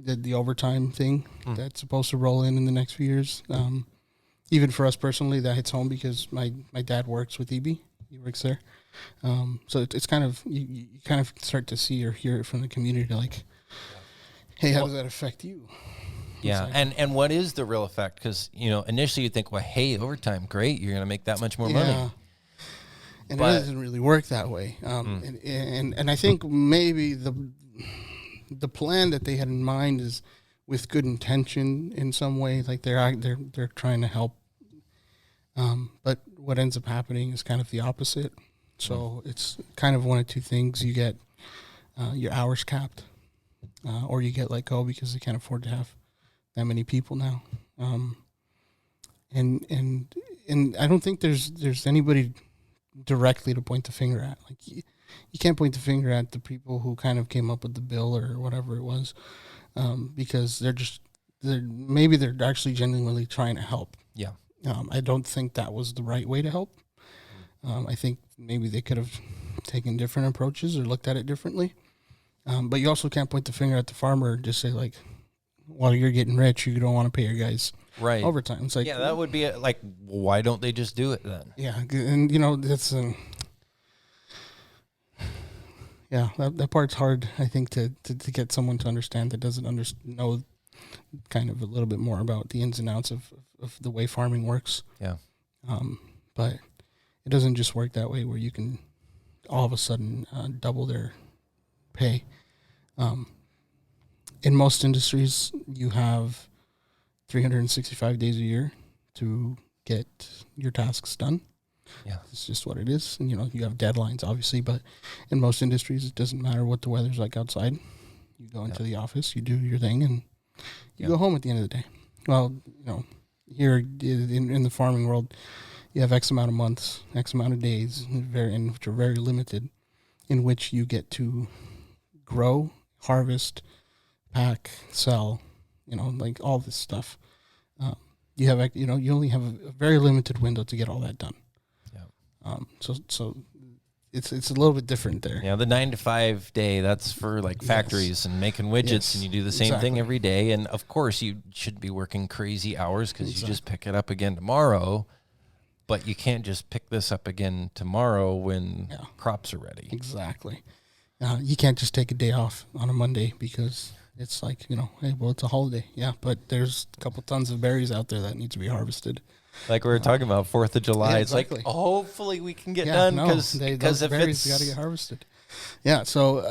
The overtime thing that's supposed to roll in the next few years. Even for us personally, that hits home because my dad works with EB. He works there. So it's kind of, you kind of start to see or hear it from the community, like, hey, how does that affect you? Yeah. And what is the real effect? Because, initially you think, well, hey, overtime, great. You're going to make that much more money. And it doesn't really work that way. And I think maybe the plan that they had in mind is with good intention in some way, like they're trying to help. But what ends up happening is kind of the opposite. So it's kind of one of two things. You get your hours capped, or you get let go because they can't afford to have that many people now. And I don't think there's anybody directly to point the finger at. Like, you can't point the finger at the people who kind of came up with the bill or whatever it was, because they're actually genuinely trying to help. Yeah. I don't think that was the right way to help. I think maybe they could have taken different approaches or looked at it differently. But you also can't point the finger at the farmer and just say, like, well, you're getting rich, you don't want to pay your guys overtime. It's like, yeah, that would be like, why don't they just do it then? Yeah, and that's that part's hard, I think, to get someone to understand that doesn't know kind of a little bit more about the ins and outs of the way farming works. Yeah. But it doesn't just work that way where you can all of a sudden double their pay. In most industries, you have 365 days a year to get your tasks done. Yeah. It's just what it is. And, you have deadlines, obviously, but in most industries, it doesn't matter what the weather's like outside. You go into the office, you do your thing, and you go home at the end of the day. Well, here in the farming world, you have X amount of months, X amount of days, which are very limited, in which you get to grow, harvest, pack, sell, like all this stuff. You only have a very limited window to get all that done. Yeah. So it's a little bit different there. Yeah, the 9 to 5 day, that's for like factories and making widgets, and you do the same thing every day. And of course, you should be working crazy hours because you just pick it up again tomorrow. But you can't just pick this up again tomorrow when crops are ready. Exactly. You can't just take a day off on a Monday because it's like, hey, well, it's a holiday. Yeah, but there's a couple tons of berries out there that need to be harvested. Like we were talking about 4th of July. It's like, hopefully we can get done because if berries got to get harvested. Yeah, so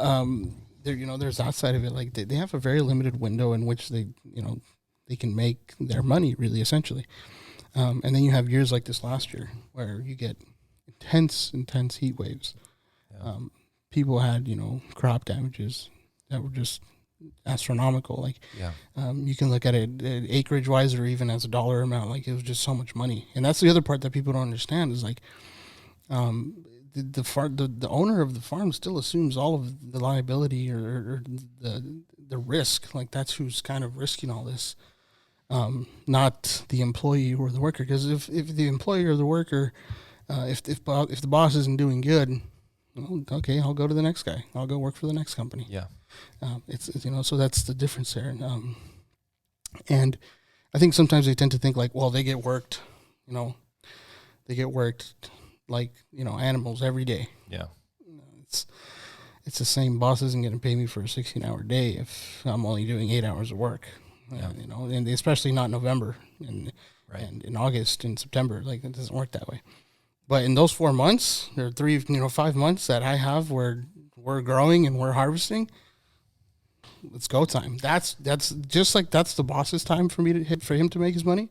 there's that side of it. Like they have a very limited window in which they can make their money, really, essentially. And then you have years like this last year where you get intense heat waves. Yeah. People had, crop damages that were just astronomical. Like, you can look at it acreage wise or even as a dollar amount. Like, it was just so much money. And that's the other part that people don't understand is like, the owner of the farm still assumes all of the liability or the risk. Like, that's who's kind of risking all this. Not the employee or the worker, because if the employee or the worker, if the boss isn't doing good, well, okay, I'll go to the next guy. I'll go work for the next company. Yeah, it's so that's the difference there. And I think sometimes they tend to think like, well, they get worked, like animals every day. Yeah, it's the same. Boss isn't going to pay me for a 16-hour day if I'm only doing 8 hours of work. And especially not November and in August and September, like it doesn't work that way. But in those 4 months, there are 5 months that I have where we're growing and we're harvesting. It's go time. That's just like that's the boss's time for him to make his money.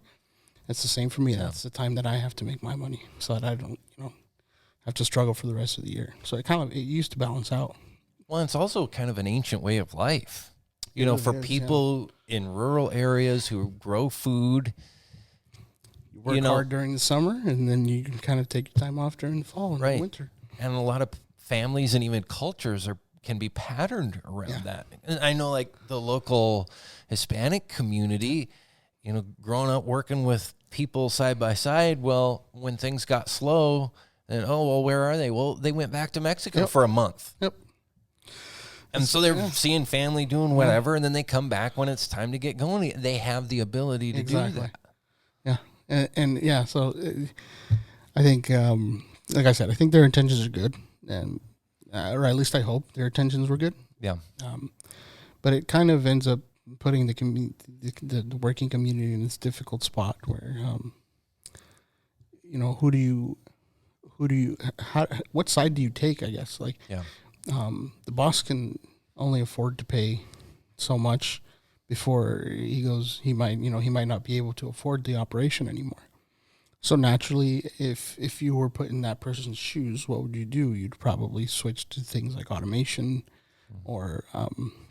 It's the same for me. That's the time that I have to make my money, so that I don't have to struggle for the rest of the year. So it used to balance out. Well, it's also kind of an ancient way of life. For people in rural areas who grow food. You work hard during the summer, and then you can kind of take your time off during the fall and the winter. And a lot of families and even cultures can be patterned around that. And I know, like, the local Hispanic community, growing up working with people side by side, well, when things got slow, then, where are they? Well, they went back to Mexico for a month. Yep. And so they're seeing family doing whatever, and then they come back when it's time to get going. They have the ability to do that. Yeah. So I think, like I said, I think their intentions are good, and or at least I hope their intentions were good. Yeah. But it kind of ends up putting the working community in this difficult spot where, what side do you take? I guess the boss can only afford to pay so much before he might not be able to afford the operation anymore. So naturally, if you were put in that person's shoes, what would you do? You'd probably switch to things like automation or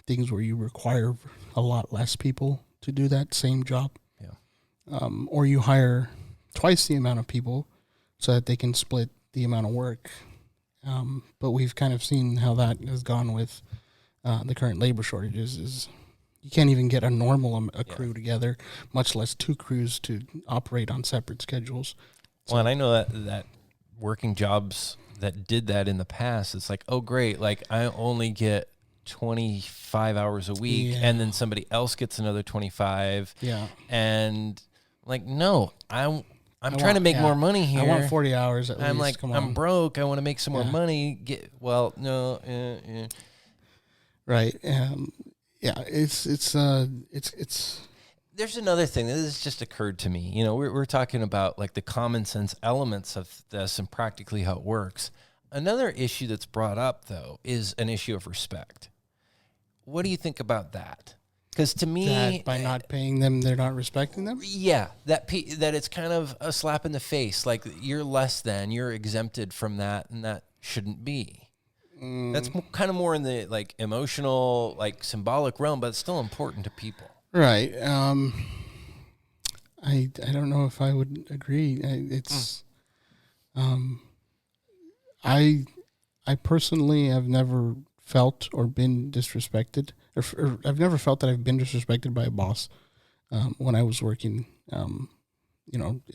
things where you require a lot less people to do that same job. Yeah. Or you hire twice the amount of people so that they can split the amount of work. But we've kind of seen how that has gone with the current labor shortages. Is you can't even get a normal crew together, much less two crews to operate on separate schedules. Well, and I know that working jobs that did that in the past, it's like, oh, great, like I only get 25 hours a week, and then somebody else gets another 25. Yeah. And like, no, I'm trying to make more money here. I want 40 hours at least. I'm like, I'm broke. I want to make some more money. Right. It's There's another thing that has just occurred to me. We're talking about like the common sense elements of this and practically how it works. Another issue that's brought up though is an issue of respect. What do you think about that? Because to me, that by not paying them, they're not respecting them. yeah, that it's kind of a slap in the face. Like, you're less than, you're exempted from that, and that shouldn't be. That's kind of more in the like emotional, like symbolic realm, but it's still important to people. Right. I don't know if I would agree. I personally have never felt or been disrespected, or I've never felt that I've been disrespected by a boss when I was working, in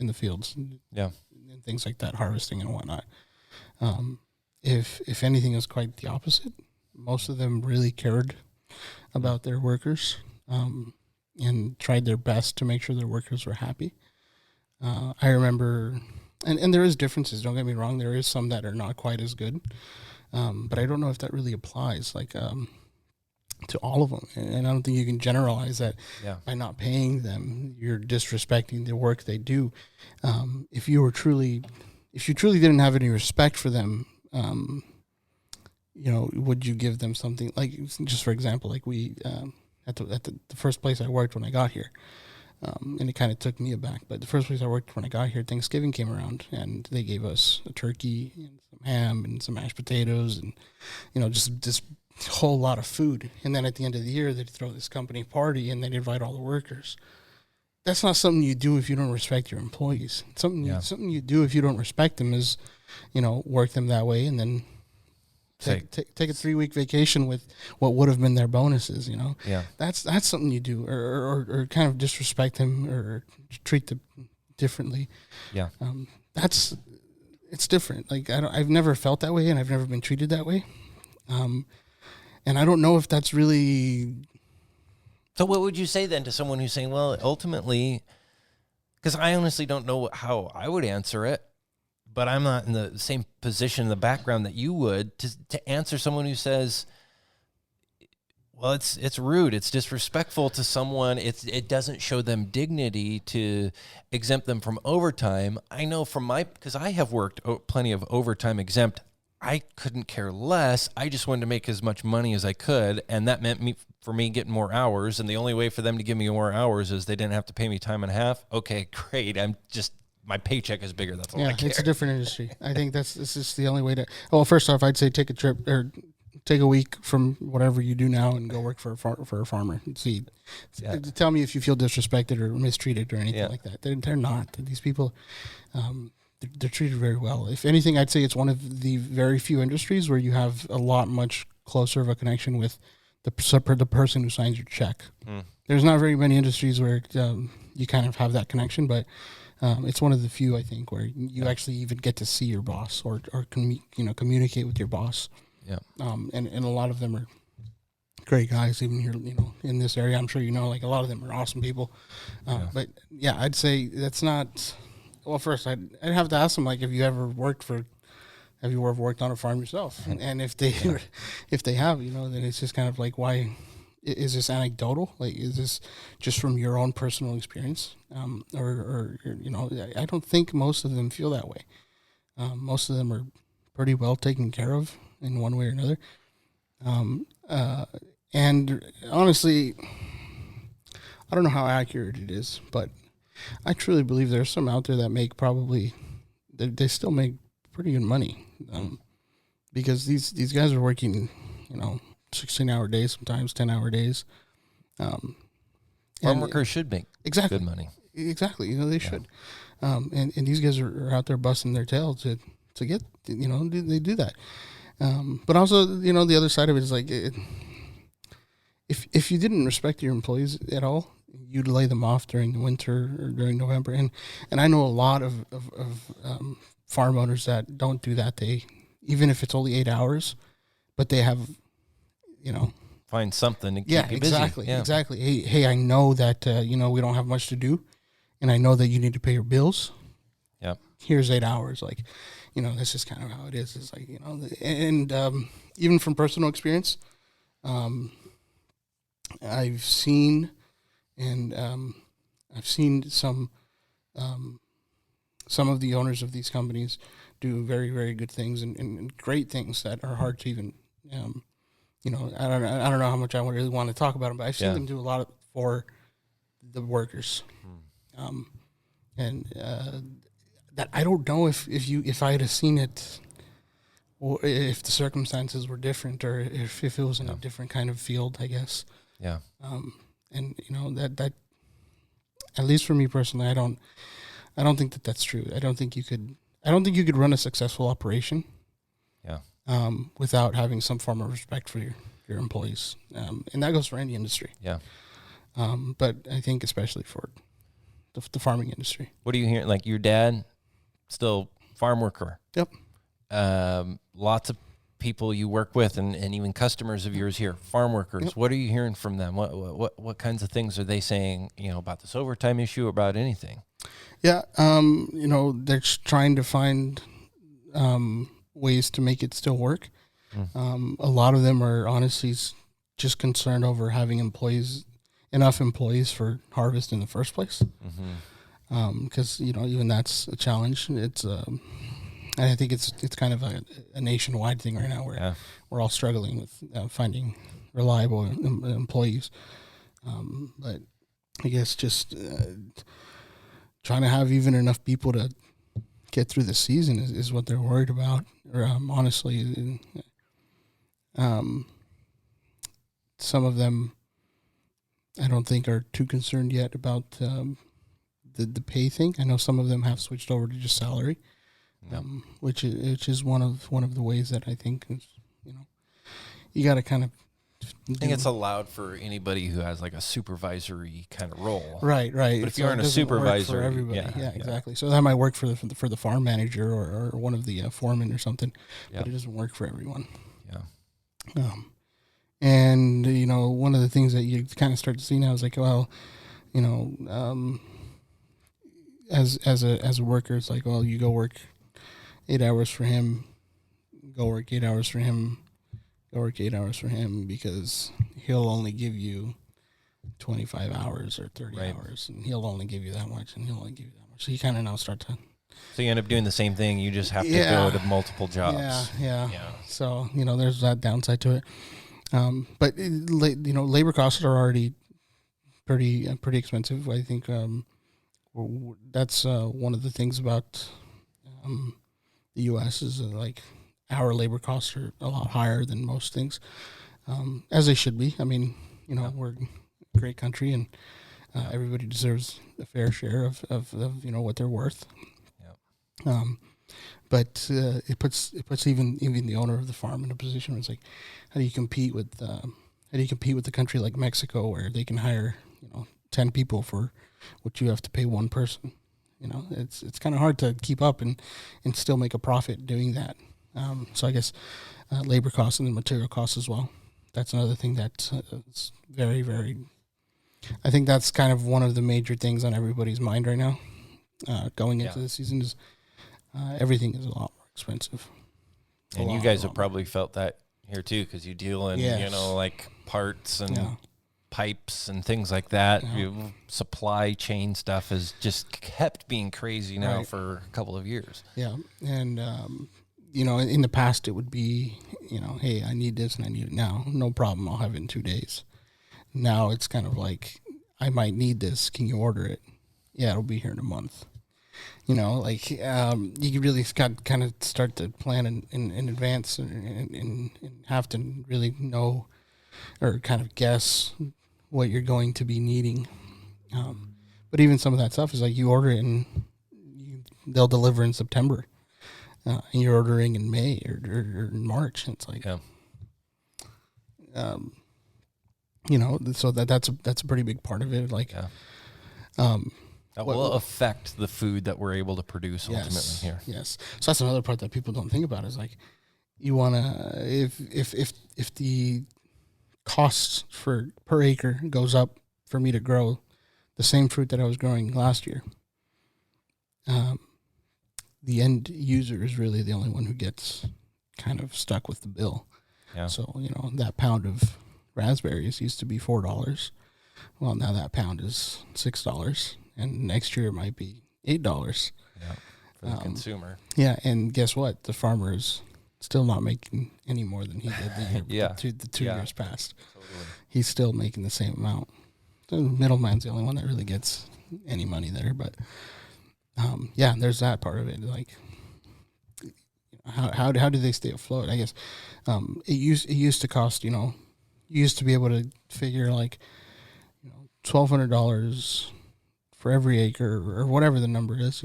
the fields, and things like that, harvesting and whatnot. If anything, is quite the opposite. Most of them really cared about their workers and tried their best to make sure their workers were happy. I remember, and there is differences. Don't get me wrong. There is some that are not quite as good. But I don't know if that really applies to all of them. And I don't think you can generalize that by not paying them, you're disrespecting the work they do. If you truly didn't have any respect for them, would you give them something like, just for example, like we at the first place I worked when I got here. And it kind of took me aback. But the first place I worked when I got here, Thanksgiving came around, and they gave us a turkey and some ham and some mashed potatoes and, just this whole lot of food. And then at the end of the year, they'd throw this company party, and they'd invite all the workers. That's not something you do if you don't respect your employees. Something you do if you don't respect them is, work them that way and then take a 3-week vacation with what would have been their bonuses, That's something you do, or kind of disrespect them or treat them differently. Yeah. It's different. Like, I've never felt that way, and I've never been treated that way. And I don't know if that's really. So what would you say then to someone who's saying, well, ultimately, because I honestly don't know how I would answer it, but I'm not in the same position in the background that you would to answer someone who says, well, it's rude, it's disrespectful to someone, it doesn't show them dignity to exempt them from overtime. I know because I have worked plenty of overtime exempt, I couldn't care less. I just wanted to make as much money as I could, and that meant for me getting more hours, and the only way for them to give me more hours is they didn't have to pay me time and a half. Okay, great. My paycheck is bigger. That's all I care. It's a different industry. I think this is the only way to. Well, first off, I'd say take a trip or take a week from whatever you do now and go work for a farmer and see. Yeah. Tell me if you feel disrespected or mistreated or anything like that. They're not. These people, they're treated very well. If anything, I'd say it's one of the very few industries where you have a lot much closer of a connection with the person who signs your check. There's not very many industries where you kind of have that connection, but. It's one of the few, I think, where you actually even get to see your boss or communicate with your boss. Yeah. And a lot of them are great guys, even here, in this area. I'm sure like a lot of them are awesome people. But yeah, I'd say that's not. Well, first I'd have to ask them, like, have you ever worked on a farm yourself? And if they have, then it's just kind of like, why. Is this anecdotal? Like, is this just from your own personal experience? Or I don't think most of them feel that way. Most of them are pretty well taken care of in one way or another. And honestly, I don't know how accurate it is, but I truly believe there's some out there that make they still make pretty good money. Because these guys are working, 16-hour days, sometimes 10-hour days. Farm workers should make good money. Exactly. They should. And these guys are out there busting their tail to get, they do that. But also, the other side of it is like, if you didn't respect your employees at all, you'd lay them off during the winter or during November. And I know a lot of farm owners that don't do that. Even if it's only 8 hours, but they have, find something to keep you busy. Exactly. Hey, I know that, we don't have much to do, and I know that you need to pay your bills. Yep. Here's 8 hours. Like, that's just kind of how it is. It's like, and even from personal experience, I've seen some of the owners of these companies do very, very good things and great things that are hard to even I don't know how much I really want to talk about them, but I've seen them do a lot for the workers. And that I don't know if I had seen it, or if the circumstances were different, or if it was in a different kind of field, I guess. Yeah. And that at least for me personally, I don't think that that's true. I don't think you could run a successful operation. Yeah. Without having some form of respect for your employees, and that goes for any industry. Yeah. But I think especially for the farming industry. What are you hearing? Like your dad, still farm worker. Yep. Lots of people you work with, and even customers of yours here, farm workers. Yep. What are you hearing from them? What kinds of things are they saying? About this overtime issue, or about anything? Yeah. They're trying to find ways to make it still work. A lot of them are honestly just concerned over having enough employees for harvest in the first place. Because even that's a challenge. It's and I think it's kind of a nationwide thing right now where we're all struggling with finding reliable employees. But I guess just trying to have even enough people to get through the season is what they're worried about. Or honestly, some of them I don't think are too concerned yet about the pay thing. I know some of them have switched over to just salary, which is one of the ways that I think is, you got to kind of. I think it's allowed for anybody who has like a supervisory kind of role. Right. But if you aren't a supervisor, for everybody. Yeah, exactly. So that might work for the farm manager or one of the foremen or something, but it doesn't work for everyone. Yeah. And one of the things that you kind of start to see now is like, well, as a worker, it's like, well, you go work 8 hours for him, go work 8 hours for him. Go work 8 hours for him because he'll only give you 25 hours or 30 hours, and he'll only give you that much, and he'll only give you that much. So you kind of now start to. So you end up doing the same thing. You just have to go to multiple jobs. Yeah. So there's that downside to it. But labor costs are already pretty expensive. I think that's one of the things about the U.S. is like. Our labor costs are a lot higher than most things, as they should be. I mean, we're a great country, and everybody deserves a fair share of what they're worth. Yeah. But it puts even the owner of the farm in a position where it's like, how do you compete with a country like Mexico where they can hire 10 people for what you have to pay one person? It's kind of hard to keep up and still make a profit doing that. So I guess labor costs and then material costs as well. That's another thing that's very, very. I think that's kind of one of the major things on everybody's mind right now. Going into the season is everything is a lot more expensive. And you guys have probably felt that here too, because you deal in like parts and pipes and things like that. Supply chain stuff has just kept being crazy now for a couple of years. Yeah, and. In the past it would be, hey, I need this and I need it now. No problem. I'll have it in 2 days. Now it's kind of like, I might need this. Can you order it? Yeah, it'll be here in a month. You really kind of start to plan in advance and have to really know or kind of guess what you're going to be needing. But even some of that stuff is like you order it and they'll deliver in September. And you're ordering in May or in March. And it's like, so that's a pretty big part of it. Like, that will affect the food that we're able to produce ultimately here. Yes. So that's another part that people don't think about is like, you want to, if the cost per acre goes up for me to grow the same fruit that I was growing last year, the end user is really the only one who gets kind of stuck with the bill. Yeah. So, that pound of raspberries used to be $4. Well, now that pound is $6, and next year it might be $8. Yeah, for the consumer. Yeah, and guess what? The farmer is still not making any more than he did the year, the two years past. Totally. He's still making the same amount. The middleman's the only one that really gets any money there. But there's that part of it. Like, how do they stay afloat? I guess it used to cost, you used to be able to figure like $1,200 for every acre or whatever the number is,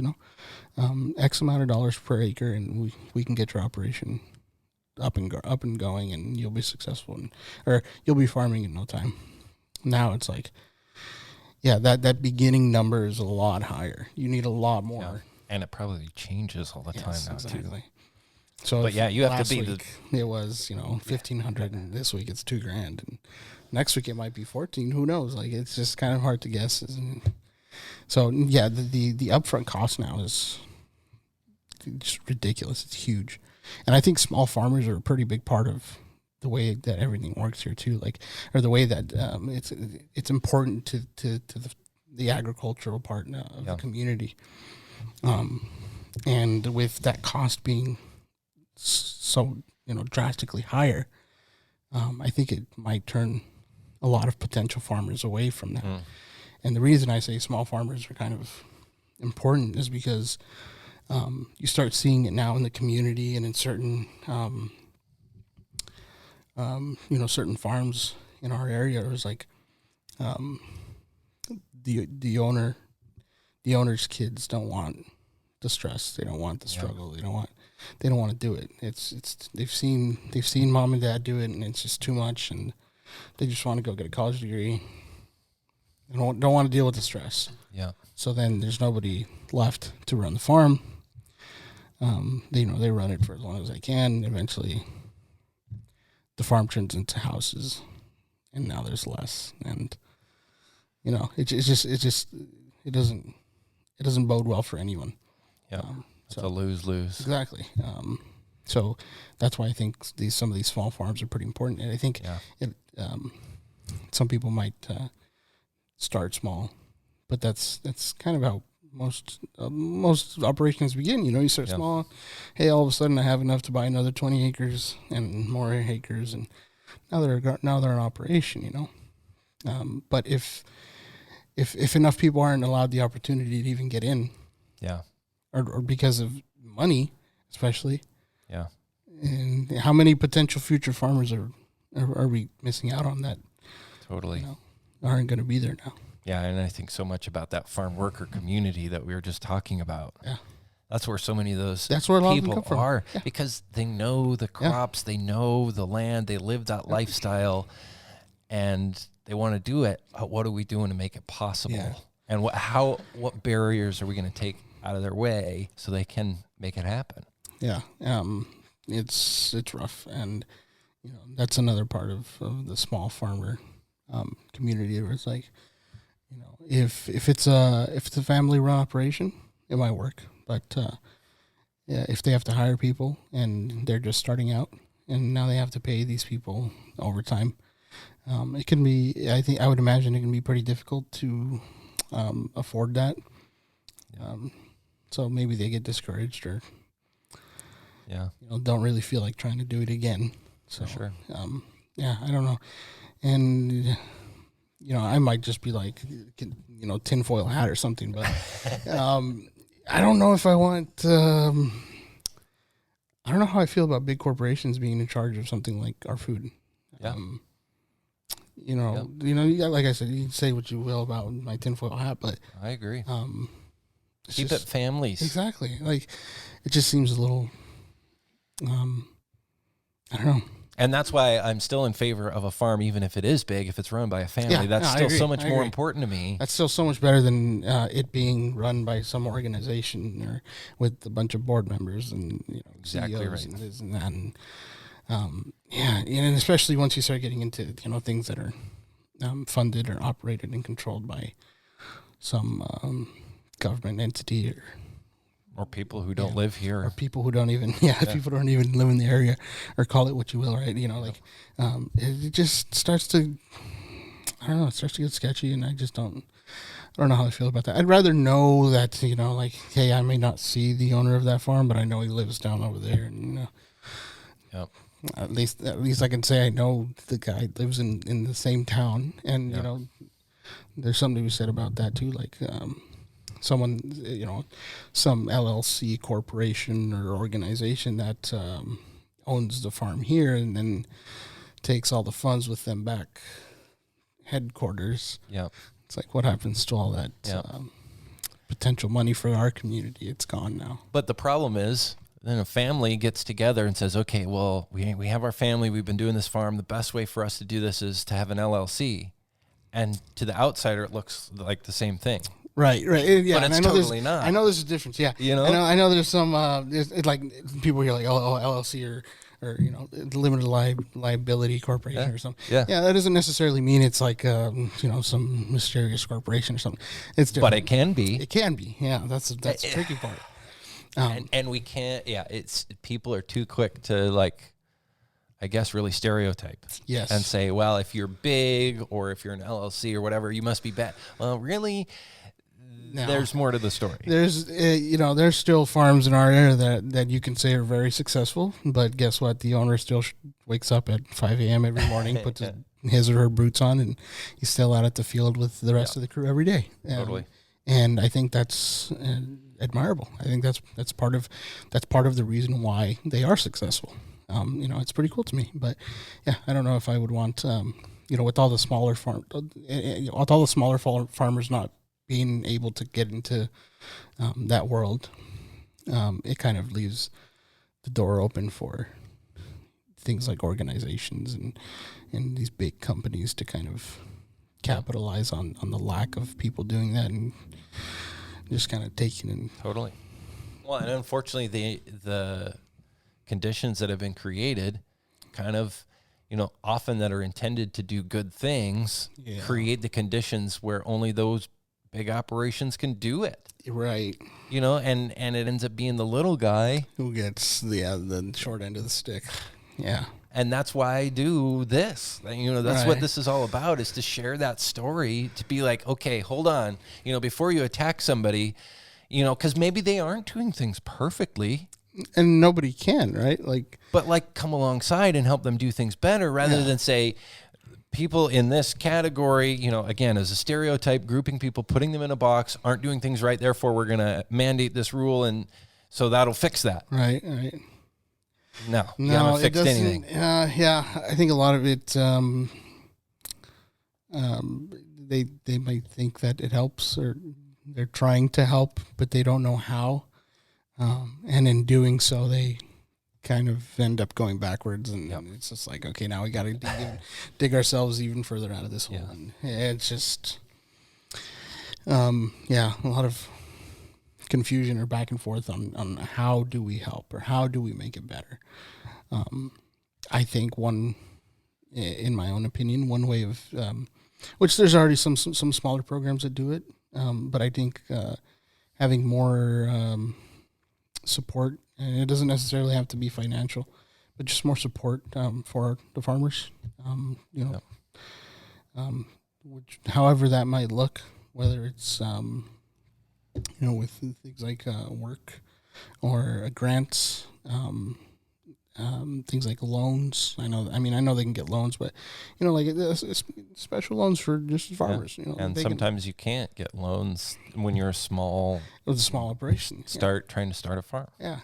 X amount of dollars per acre, and we can get your operation up and going, and you'll be successful, or you'll be farming in no time. Now it's like, that beginning number is a lot higher. You need a lot more. Yeah. And it probably changes all the time now, exactly. too. So, but you have to be it was, $1,500, and this week it's $2,000, and next week it might be 14. Who knows? Like, it's just kind of hard to guess. So the upfront cost now is just ridiculous. It's huge, and I think small farmers are a pretty big part of the way that everything works here too. Like, or the way that it's important to the agricultural part of the community, and with that cost being so drastically higher, I think it might turn a lot of potential farmers away from that. And the reason I say small farmers are kind of important is because you start seeing it now in the community and in certain certain farms in our area. It was like the owner's kids don't want the stress. They don't want the struggle. They don't want to do it. It's they've seen mom and dad do it, and it's just too much, and they just want to go get a college degree. They don't want to deal with the stress. Yeah. So then there's nobody left to run the farm. They run it for as long as they can. Eventually, the farm turns into houses, and now there's less. And it doesn't bode well for anyone. Yeah. It's a lose-lose. Exactly. So that's why I think some of these small farms are pretty important. And I think some people might start small, but that's kind of how most operations begin. You start small. Hey, all of a sudden I have enough to buy another 20 acres and more acres, and now they're in operation. But if enough people aren't allowed the opportunity to even get in, or because of money, especially, and how many potential future farmers are we missing out on that? Totally. Aren't going to be there now. Yeah, and I think so much about that farm worker community that we were just talking about. Yeah. That's where so many of those people are, because they know the crops, they know the land, they live that lifestyle, and they want to do it. What are we doing to make it possible? Yeah. And what barriers are we going to take out of their way so they can make it happen? Yeah. It's rough, and that's another part of the small farmer community where it's like, if it's a family run operation, it might work, but if they have to hire people and they're just starting out and now they have to pay these people overtime, it can be, I would imagine it can be pretty difficult to afford that. So maybe they get discouraged or don't really feel like trying to do it again. So for sure. I don't know. And I might just be like, tinfoil hat or something, but I don't know if I want. I don't know how I feel about big corporations being in charge of something like our food. Yeah. Like I said, you can say what you will about my tinfoil hat, but I agree. Keep it families. Exactly. Like, it just seems a little. I don't know. And that's why I'm still in favor of a farm, even if it is big, if it's run by a family. That's still so much more important to me. That's still so much better than it being run by some organization or with a bunch of board members and exactly CEOs right. and this and that. And and especially once you start getting into things that are funded or operated and controlled by some government entity or people who don't live here, or people who don't even people don't even live in the area, or call it what you will, right? It just starts to, I don't know, it starts to get sketchy, and I don't know how I feel about that. I'd rather know that hey, I may not see the owner of that farm, but I know he lives down over there, and Yep. At least I can say I know the guy lives in the same town, and Yeah. you know, there's something to be said about that too. Like someone, some LLC corporation or organization that owns the farm here, and then takes all the funds with them back headquarters. Yeah. It's like, what happens to all that potential money for our community? It's gone now. But the problem is, then a family gets together and says, okay, well, we have our family. We've been doing this farm. The best way for us to do this is to have an LLC. And to the outsider, it looks like the same thing. Right. Yeah, But it's totally not. I know there's a difference. Yeah, You know? I know there's some. It's like people hear like, LLC or limited liability corporation or something. Yeah. That doesn't necessarily mean it's like some mysterious corporation or something. It's different. But it can be. It can be. Yeah, that's the tricky part. And we can't. Yeah, it's people are too quick to like, I guess, really stereotype. Yes. And say, well, if you're big or if you're an LLC or whatever, you must be bad. Well, really. No. There's more to the story. There's there's still farms in our area that you can say are very successful, but guess what? The owner still wakes up at 5 a.m. every morning, puts his or her boots on, and he's still out at the field with the rest of the crew every day. Totally. And I think that's admirable. I think that's part of the reason why they are successful. It's pretty cool to me. But yeah, I don't know if I would want with all the smaller farmers not being able to get into that world, it kind of leaves the door open for things like organizations and these big companies to kind of capitalize on the lack of people doing that and just kind of taking in. Totally. Well, and unfortunately, the conditions that have been created kind of, often that are intended to do good things, create the conditions where only those big operations can do it. Right. And it ends up being the little guy who gets the short end of the stick. Yeah. And that's why I do this. That's what this is all about, is to share that story, to be like, okay, hold on. Before you attack somebody, because maybe they aren't doing things perfectly. And nobody can, right? But come alongside and help them do things better rather than say, people in this category, again, as a stereotype, grouping people, putting them in a box, aren't doing things right, therefore we're going to mandate this rule, and so that'll fix that. Right. No, you haven't fixed anything. I think a lot of it, they might think that it helps, or they're trying to help, but they don't know how. And in doing so, they kind of end up going backwards, and it's just like, okay, now we got to dig ourselves even further out of this hole. And it's just, a lot of confusion or back and forth on how do we help or how do we make it better. I think in my own opinion, one way of, which there's already some smaller programs that do it, but I think having more support, and it doesn't necessarily have to be financial, but just more support for the farmers, which, however that might look, whether it's with things like work or grants, things like loans. I know they can get loans, but special loans for just farmers. And sometimes you can't get loans when you're a small operation. Trying to start a farm. Yeah.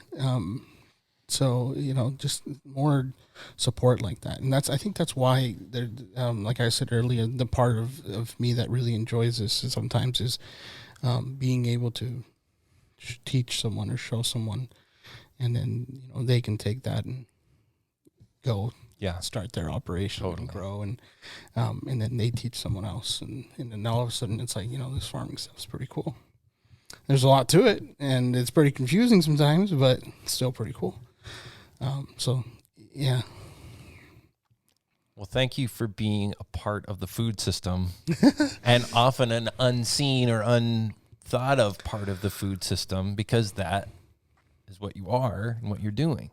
So just more support like that, and I think that's why there. Like I said earlier, the part of me that really enjoys this sometimes is being able to teach someone or show someone, and then they can take that and go start their operation and grow, and then they teach someone else, and then all of a sudden it's like, this farming stuff's pretty cool. There's a lot to it, and it's pretty confusing sometimes, but it's still pretty cool. So yeah. Well, thank you for being a part of the food system, and often an unseen or unthought of part of the food system, because that is what you are and what you're doing.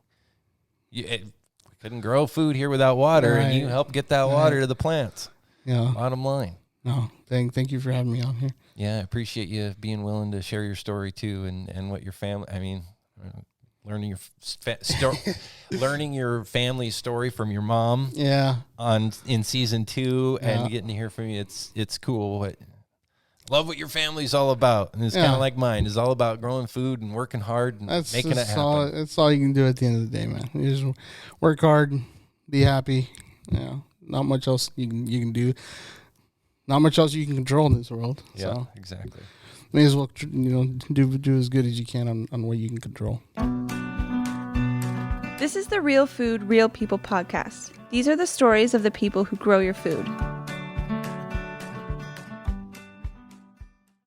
We couldn't grow food here without water, and you help get that water to the plants. Yeah. Bottom line. No, thank you for having me on here. Yeah, I appreciate you being willing to share your story too, and what your family. I mean, learning learning your family story from your mom. Yeah. In season 2 and getting to hear from you. It's cool. Love what your family's all about. And it's kind of like mine. It's all about growing food and working hard and making it happen. That's all you can do at the end of the day, man. You just work hard, be happy. Not much else you can do. Not much else you can control in this world. Yeah, so exactly. May as well, do as good as you can on what you can control. This is the Real Food, Real People podcast. These are the stories of the people who grow your food.